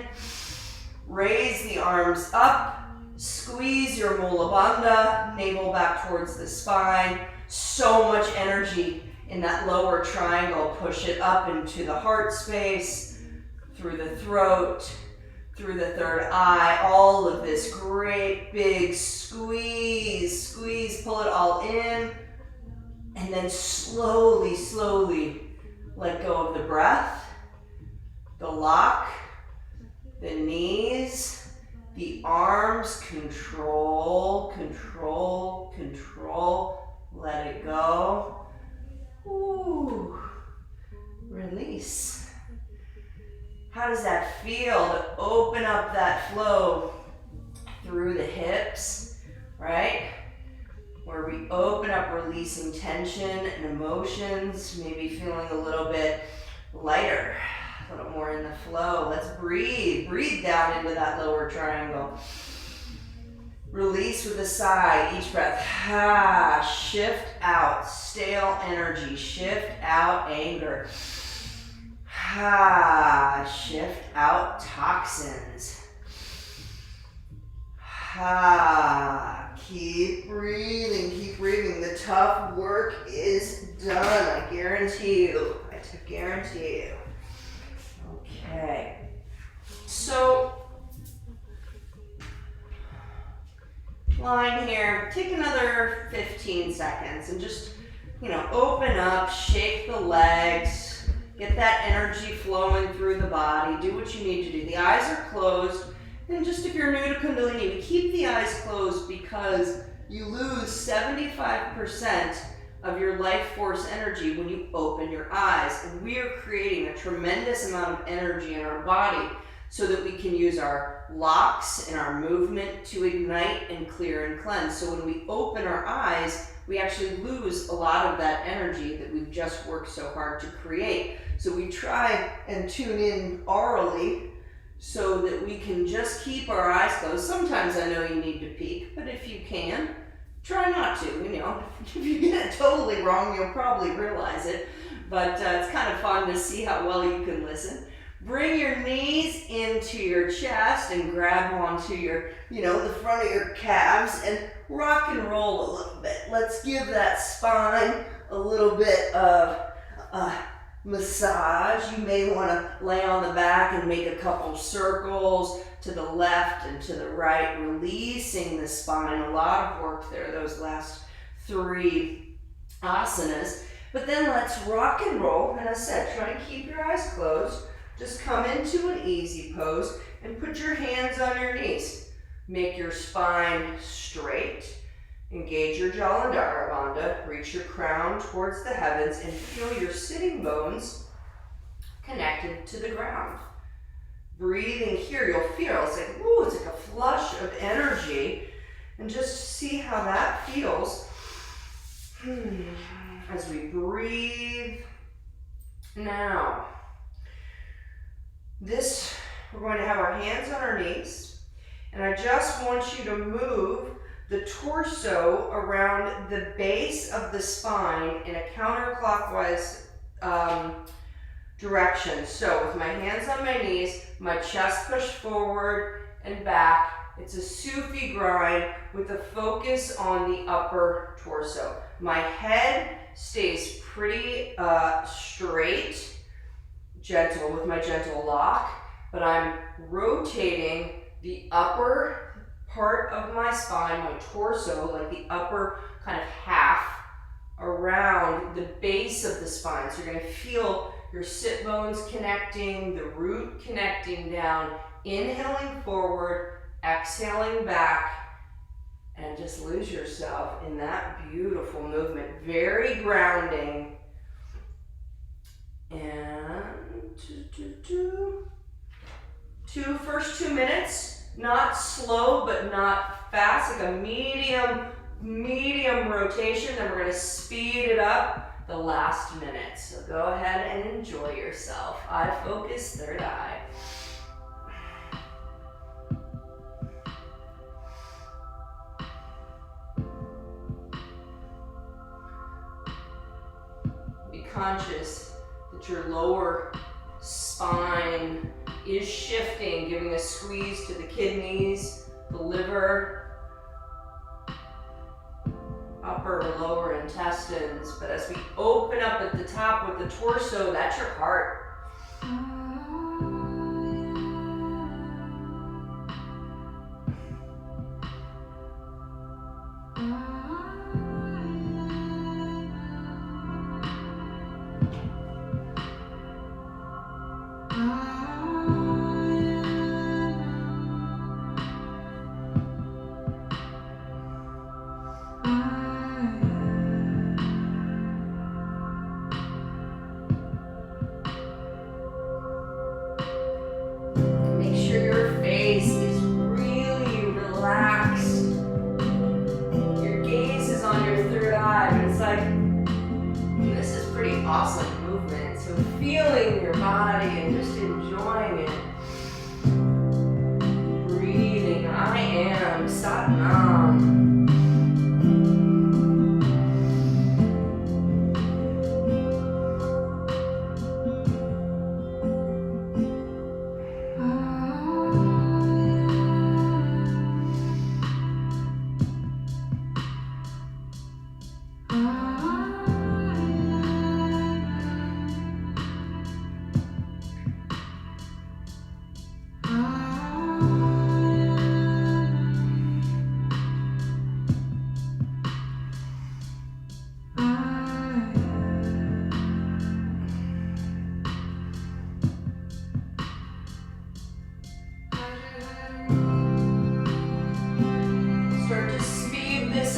raise the arms up, squeeze your mula bandha, navel back towards the spine. So much energy in that lower triangle. Push it up into the heart space, through the throat, through the third eye. All of this great big squeeze, squeeze, pull it all in, and then slowly, slowly let go of the breath, the lock, the knees, the arms. Control, control, control. Let it go. Ooh. Release. How does that feel to open up that flow through the hips, right? Where we open up, releasing tension and emotions, maybe feeling a little bit lighter, a little more in the flow. Let's breathe. Breathe down into that lower triangle. Release with a sigh, each breath. Shift out stale energy. Shift out anger. Shift out toxins. Keep breathing, keep breathing. The tough work is done, I guarantee you. I guarantee you. Okay. So, line here, take another 15 seconds and just, open up, shake the legs, get that energy flowing through the body, do what you need to do. The eyes are closed, and just if you're new to Kundalini, we keep the eyes closed because you lose 75% of your life force energy when you open your eyes. And we are creating a tremendous amount of energy in our body so that we can use our locks and our movement to ignite and clear and cleanse. So when we open our eyes, we actually lose a lot of that energy that we've just worked so hard to create. So we try and tune in aurally so that we can just keep our eyes closed. Sometimes I know you need to peek, but if you can, try not to. If you get it totally wrong, you'll probably realize it, but it's kind of fun to see how well you can listen. Bring your knees into your chest and grab onto your, the front of your calves and rock and roll a little bit. Let's give that spine a little bit of massage. You may want to lay on the back and make a couple circles to the left and to the right, releasing the spine. A lot of work there, those last 3 asanas. But then let's rock and roll. And as I said, try to keep your eyes closed. Just come into an easy pose and put your hands on your knees. Make your spine straight. Engage your Jalandhara Bandha. Reach your crown towards the heavens and feel your sitting bones connected to the ground. Breathing here, you'll feel it's like a flush of energy, and just see how that feels as we breathe. Now, we're going to have our hands on our knees, and I just want you to move the torso around the base of the spine in a counterclockwise direction. So with my hands on my knees, my chest pushed forward and back. It's a Sufi grind with a focus on the upper torso. My head stays pretty straight, gentle with my gentle lock, but I'm rotating the upper part of my spine, my torso, like the upper kind of half around the base of the spine. So you're going to feel your sit bones connecting, the root connecting down, inhaling forward, exhaling back, and just lose yourself in that beautiful movement. Very grounding. And first 2 minutes, not slow but not fast, like a medium rotation. Then we're going to speed it up the last minute. So go ahead and enjoy yourself. Eye focus, third eye. Be conscious that your lower spine is shifting, giving a squeeze to the kidneys, the liver, upper or lower intestines. But as we open up at the top with the torso, that's your heart. Awesome movement. So feeling your body and just enjoying it. Breathing. I am Satnam.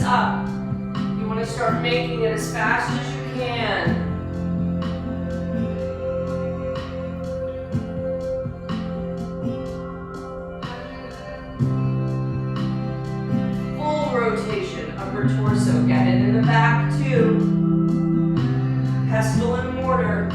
Up. You want to start making it as fast as you can. Full rotation, upper torso. Get it in the back too. Pestle and mortar.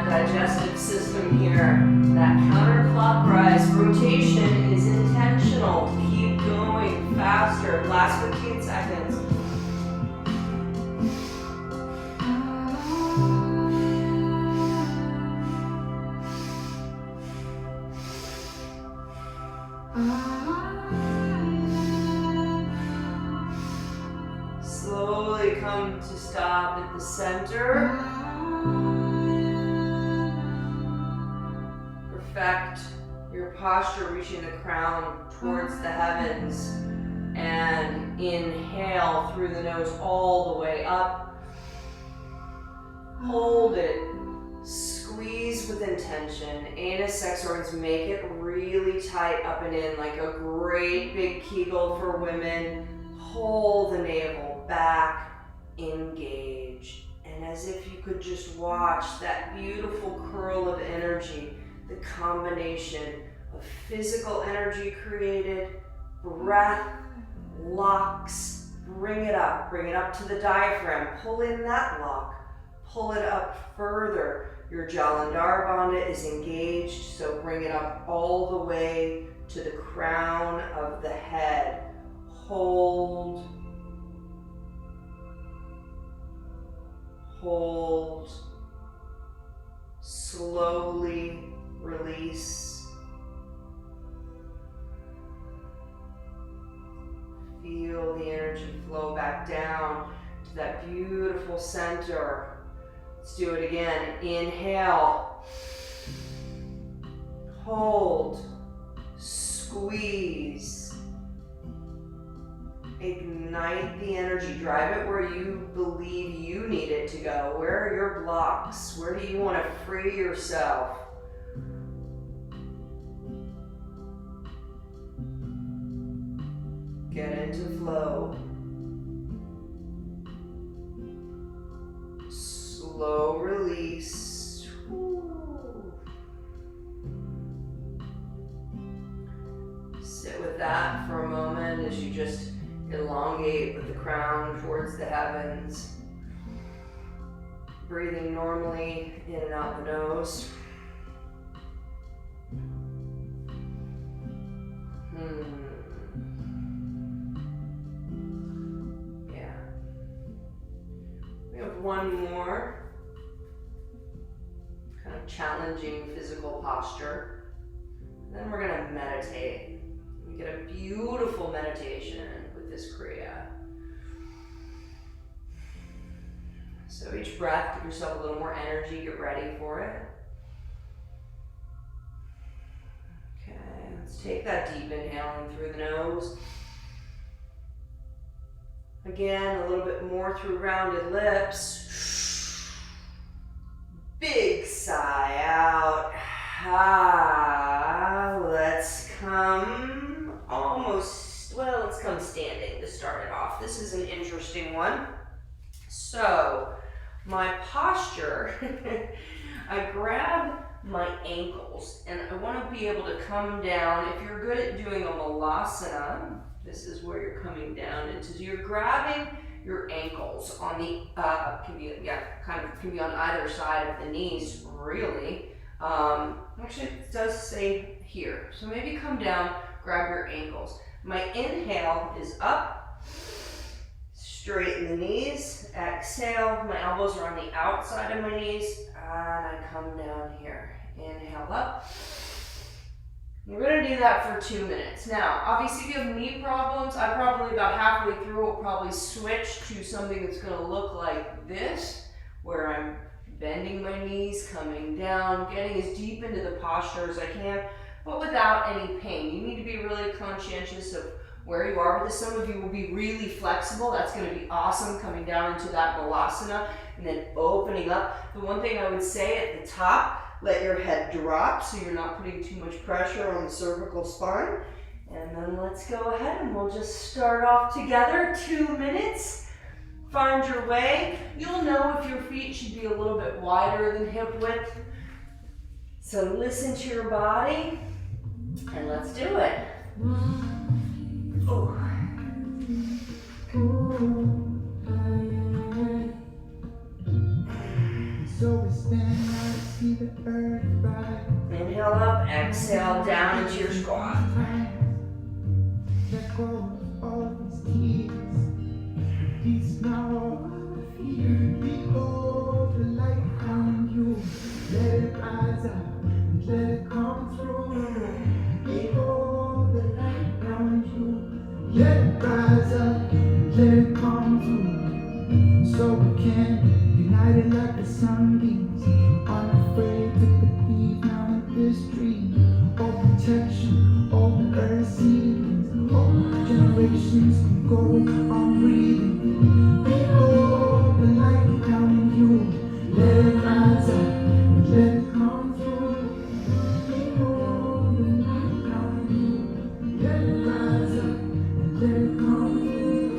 Digestive system here. That counterclockwise rotation is intentional. Keep going faster. Last 15 seconds. Slowly come to stop at the center. Perfect your posture, reaching the crown towards the heavens, and inhale through the nose all the way up. Hold it, squeeze with intention. Anus, sex organs, make it really tight up and in, like a great big Kegel for women. Hold the navel back, engage, and as if you could just watch that beautiful curl of energy. The combination of physical energy created, breath, locks, bring it up to the diaphragm, pull in that lock, pull it up further. Your Jalandhara Bandha is engaged, so bring it up all the way to the crown of the head. Hold. Hold. Slowly release. Feel the energy flow back down to that beautiful center. Let's do it again. Inhale. Hold. Squeeze. Ignite the energy. Drive it where you believe you need it to go. Where are your blocks? Where do you want to free yourself? Get into flow. Slow release. Woo. Sit with that for a moment as you just elongate with the crown towards the heavens. Breathing normally in and out the nose. Yeah. We have one more kind of challenging physical posture. Then we're going to meditate. We get a beautiful meditation with this Kriya. So each breath, give yourself a little more energy, get ready for it. Okay, let's take that deep inhale in through the nose. Again, a little bit more through rounded lips. Big sigh out. Let's come let's come standing to start it off. This is an interesting one. So, my posture, I grab my ankles and I want to be able to come down. If you're good at doing a malasana, this is where you're coming down into. So you're grabbing your ankles on the, can be on either side of the knees, really. Actually, it does say here. So maybe come down, grab your ankles. My inhale is up, straighten the knees. Exhale, my elbows are on the outside of my knees, and I come down here. Inhale up. You're going to do that for 2 minutes. Now, obviously, if you have knee problems, I probably about halfway through will probably switch to something that's going to look like this, where I'm bending my knees, coming down, getting as deep into the posture as I can, but without any pain. You need to be really conscientious of where you are with this. Some of you will be really flexible. That's going to be awesome, coming down into that malasana and then opening up. The one thing I would say at the top, let your head drop so you're not putting too much pressure on the cervical spine. And then let's go ahead and we'll just start off together. 2 minutes. Find your way. You'll know if your feet should be a little bit wider than hip width. So listen to your body and let's do it. Oh. So we stand out to see the earth rise. Inhale up, exhale down into your squat. Let go of all these tears. Peace now all our fear. Behold the light on you. Let it rise up and let it come through. Behold the light on you. Let it rise up and let it come through. So we can united like the sunbeams, unafraid to believe now in this dream. All protection, all the earth seedlings, all generations can go on breathing. Behold the light down in you. Let it rise up and let it come through. Behold the light down in you. Let it rise up and let it come through.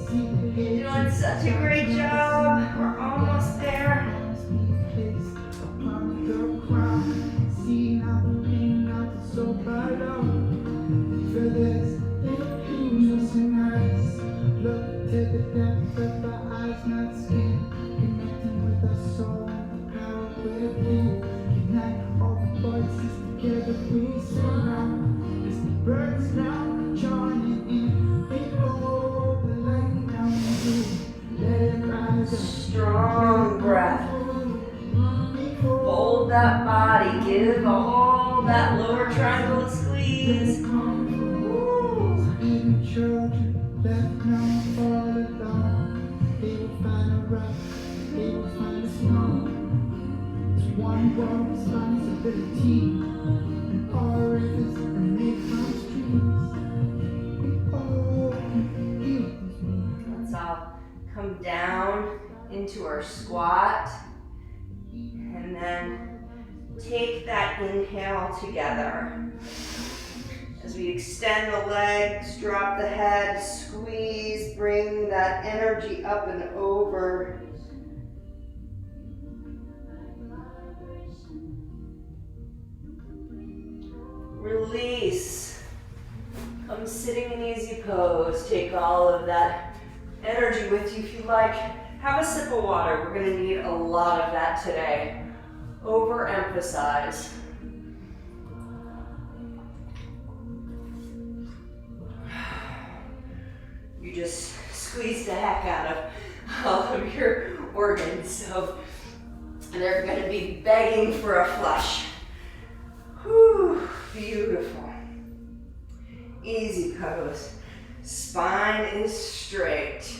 See the You're doing such a great job. We're almost there. Strong breath. Fold that body. Give all that lower triangle a squeeze. Woo. Children left now all alone. They will find a rock, they will find a stone. It's one world responsibility, and all rivers and make our streams. We all heal this world. Let's all come down into our squat. And then take that inhale together. As we extend the legs, drop the head, squeeze, bring that energy up and over. Release. Come sitting in easy pose. Take all of that energy with you if you like. Have a sip of water. We're going to need a lot of that today. Overemphasize. You just squeezed the heck out of all of your organs, so they're going to be begging for a flush. Whew, beautiful. Easy pose. Spine is straight.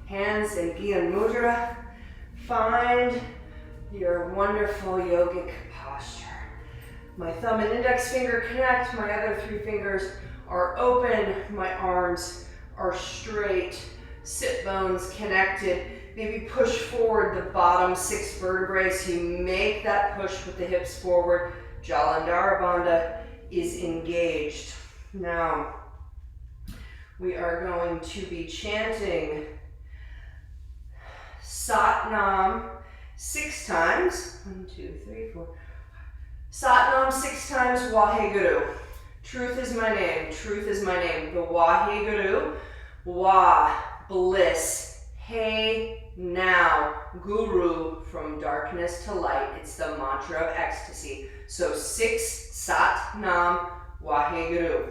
Hands in Gyan Mudra. Find your wonderful yogic posture. My thumb and index finger connect. My other three fingers are open. My arms are straight. Sit bones connected. Maybe push forward the bottom 6 vertebrae so you make that push with the hips forward. Jalandhara Bandha is engaged. Now, we are going to be chanting Satnam 6 times. 1, 2, 3, 4. Satnam 6 times, Waheguru. Truth is my name, truth is my name. The Waheguru, Wa, bliss. Hey, now, Guru, from darkness to light. It's the mantra of ecstasy. So 6 Satnam Waheguru.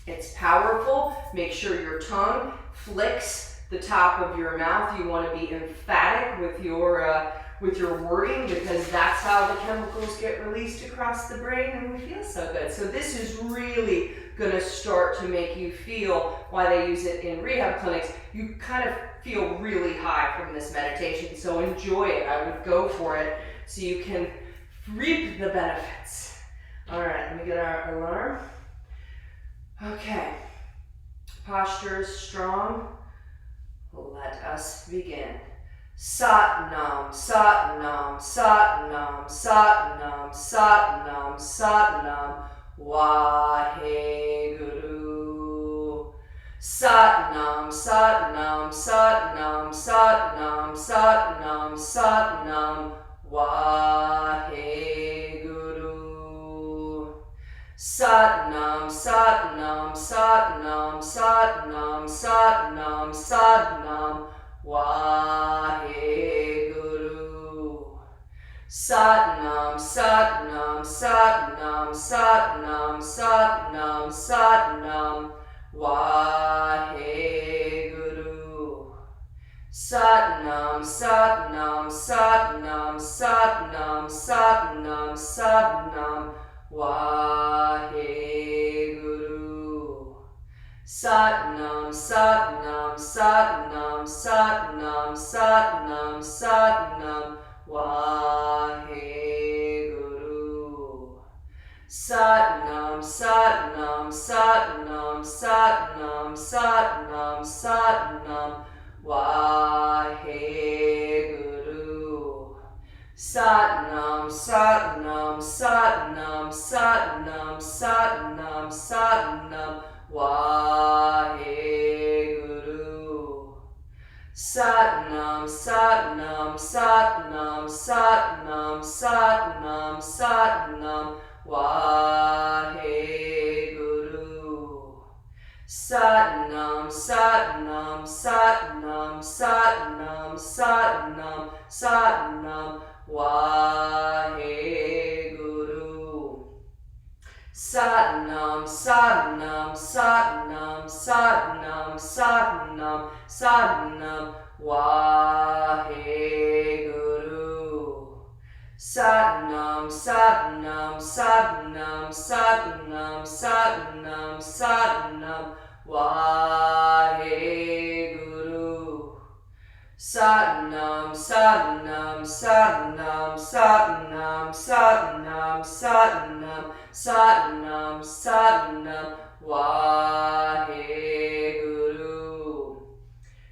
It's powerful. Make sure your tongue flicks the top of your mouth. You want to be emphatic with your wording because that's how the chemicals get released across the brain and we feel so good. So this is really going to start to make you feel why they use it in rehab clinics. You kind of feel really high from this meditation. So enjoy it. I would go for it so you can reap the benefits. All right, let me get our alarm. Okay, posture is strong. Let us begin. Satnam, Satnam, Satnam, Satnam, Satnam, Satnam, Waheguru. Satnam, Satnam, Satnam, Satnam, Satnam, Satnam, Waheguru. Satnam, Satnam, Satnam, Satnam, Satnam, Satnam, Waheguru. Satnam, Satnam, Satnam, Satnam, Satnam, Satnam, Waheguru. Satnam, Satnam, Satnam, Satnam, Satnam, Satnam, Waheguru. Satnam, Satnam, Satnam, Satnam, Satnam, Satnam, Waheguru. Satnam, Satnam, Satnam, Satnam, Satnam, Satnam, Waheguru. Satnam, Satnam, Satnam, Satnam, Satnam, Satnam, Waheguru. Satnam, Satnam, Satnam, Satnam, Satnam, Satnam, Waheguru. Satnam, Satnam, Satnam, Satnam, Satnam, Satnam, Waheguru. Satnam, Satnam, Satnam, Satnam, Satnam, Satnam, Waheguru. Satnam, Satnam, Satnam, Satnam, Satnam, Satnam, Waheguru. Satnam, Satnam, Satnam, Satnam, Satnam, Satnam, Satnam, Satnam, Waheguru.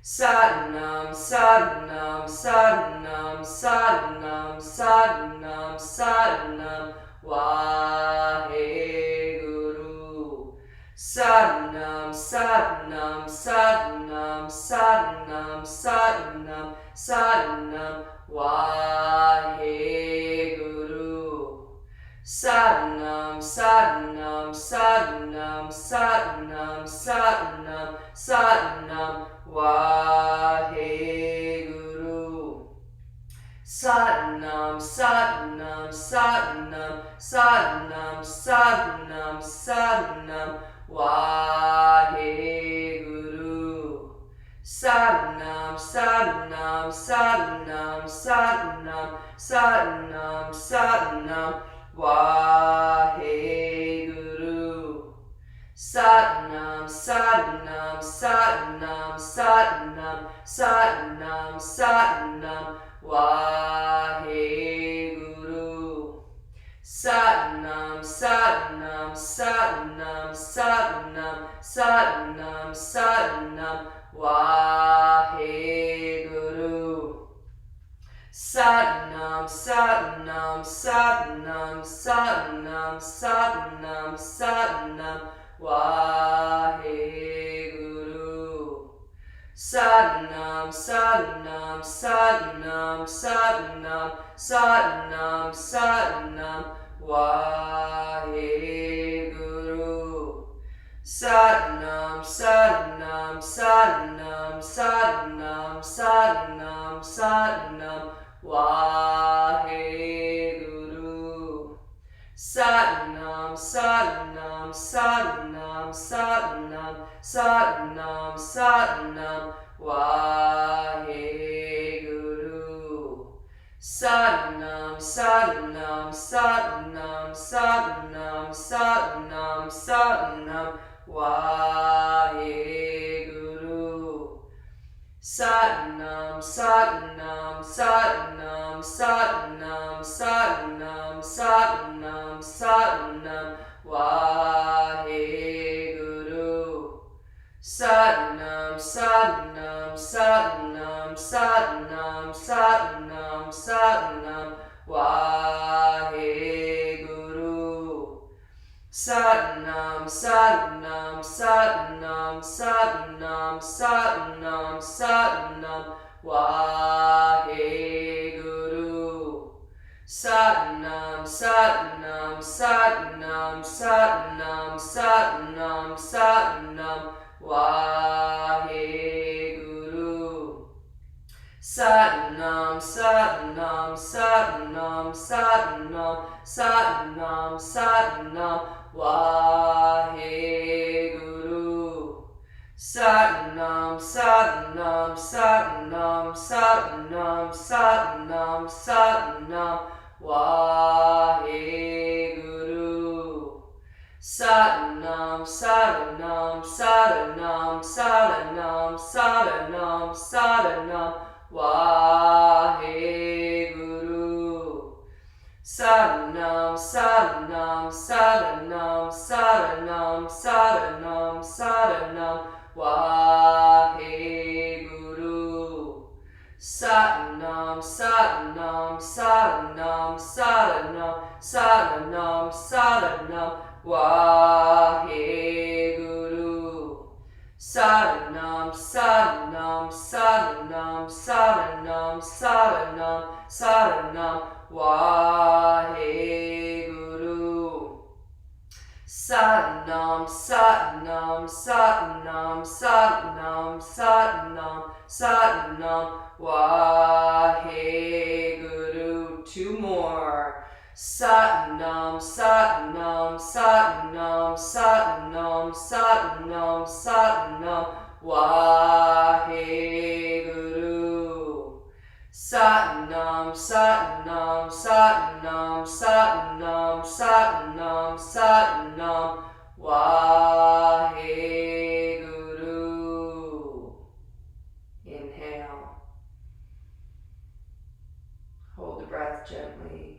Satnam, Satnam, Satnam, Satnam, Satnam, Satnam, Waheguru. Satnam, Satnam, Satnam, Satnam, Satnam, Satnam, Waheguru. Satnam, Satnam, Satnam, Satnam, Satnam, Satnam, Waheguru. Satnam, Satnam, Satnam, Satnam, Satnam, Satnam, Waheguru. Satnam, Satnam, Satnam, Satnam, Satnam, Satnam, Waheguru. Satnam, Satnam, Satnam, Satnam, Satnam, Satnam, Waheguru. Satnam, Satnam, Satnam, Satnam, Satnam, Satnam, Waheguru. Satnam, Satnam, Satnam, Satnam, Satnam, Satnam, Waheguru. Satnam, Satnam, Satnam, Satnam, Satnam, Satnam, Waheguru. Satnam, Satnam, Satnam, Satnam, Satnam, Satnam, Waheguru. Satnam, Satnam, Satnam, Satnam, Satnam, Satnam, Waheguru. Satnam, Satnam, Satnam, Satnam, Satnam, Satnam, Waheguru. Satnam, Satnam, Satnam, Satnam, Satnam, Satnam, Satnam, Waheguru. Satnam, Satnam, Satnam, Satnam, Satnam, Satnam, Waheguru. Satnam, Satnam, Satnam, Satnam, Satnam, Satnam, Waheguru. Satnam, Satnam, Satnam, Satnam, Satnam, Satnam, Waheguru. Satnam, Satnam, Satnam, Satnam, Satnam, Satnam, Waheguru. Satnam, Satnam, Satnam, Satnam, Satnam, Satnam, Waheguru. Satnam, Satnam, Satnam, Satnam, Satnam, Satnam, Waheguru. Satnam, Satnam, Satnam, Satnam, Satnam, Satnam, Waheguru. Satnam, Satnam, Satnam, Satnam, Satnam, Satnam, Waheguru. Satnam, Satnam, Satnam, Satnam, Satnam, Satnam, Waheguru. Satnam, Satnam, Satnam, Satnam, Satnam, Satnam, Waheguru. Two more. Satnam, Satnam, Satnam, Satnam, Satnam, Satnam, Waheguru. Satnam, Satnam, Satnam, Satnam, Satnam, Satnam, Waheguru. Inhale. Hold the breath gently.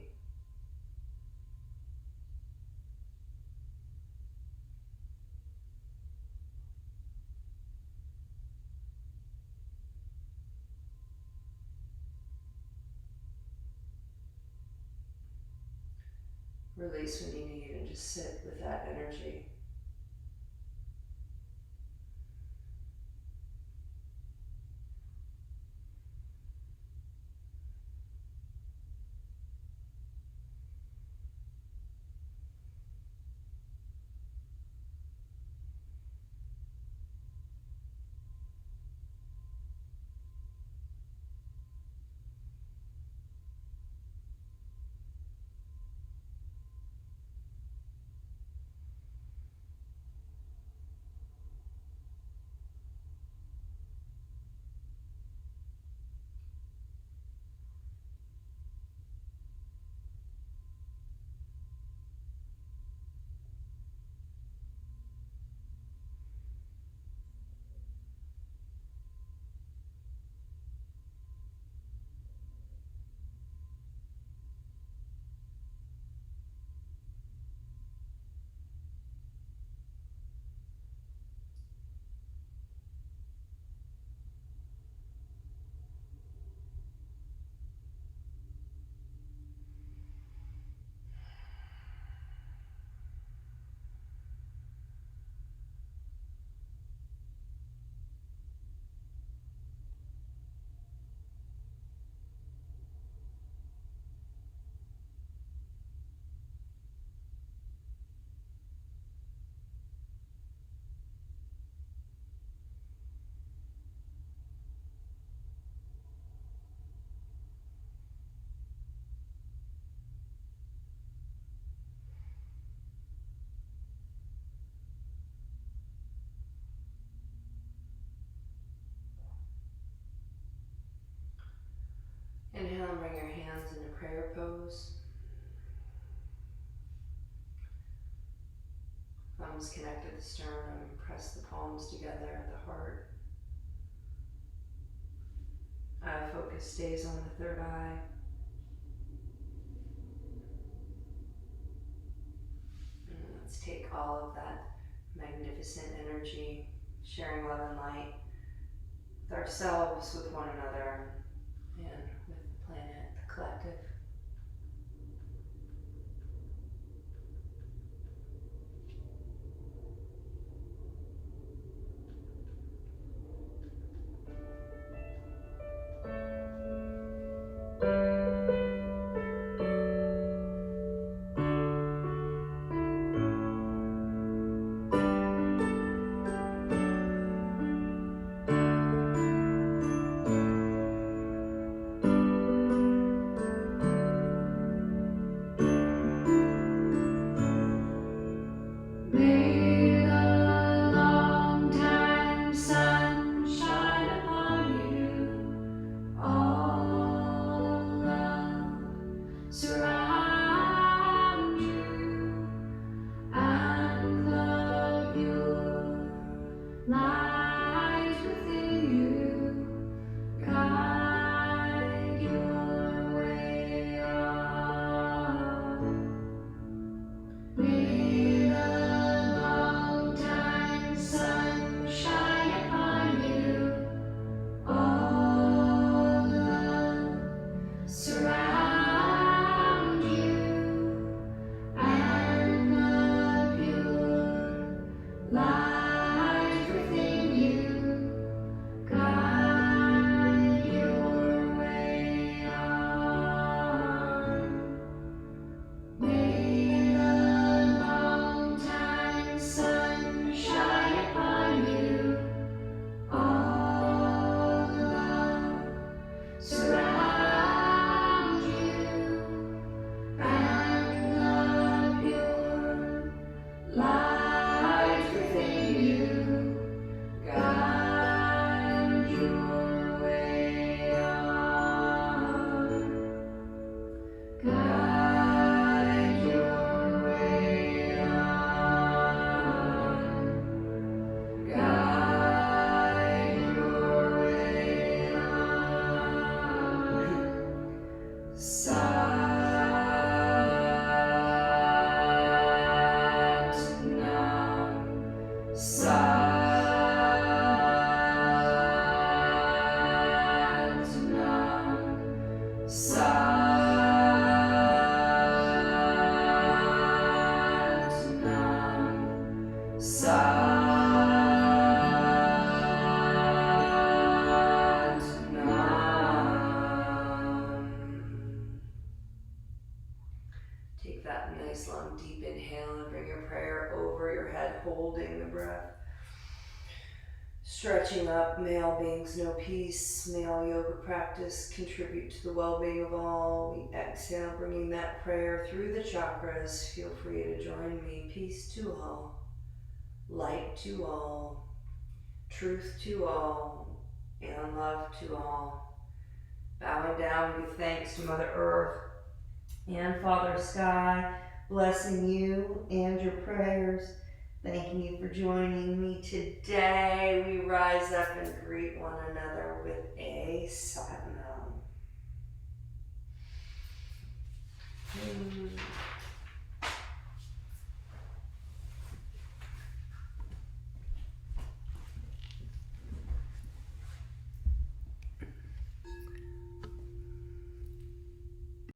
Release when you need and just sit with that energy. Inhale and bring your hands into prayer pose. Thumbs connect at the sternum. Press the palms together at the heart. Eye focus stays on the third eye. And let's take all of that magnificent energy, sharing love and light with ourselves, with one another, and with the planet, the collective. Take that nice long deep inhale and bring your prayer over your head, holding the breath. Stretching up, male beings know peace. Male yoga practice contribute to the well-being of all. We exhale, bringing that prayer through the chakras. Feel free to join me. Peace to all, light to all, truth to all, and love to all. Bowing down, we give thanks to Mother Earth and Father Sky, blessing you and your prayers. Thanking you for joining me today. We rise up and greet one another with a Satnam.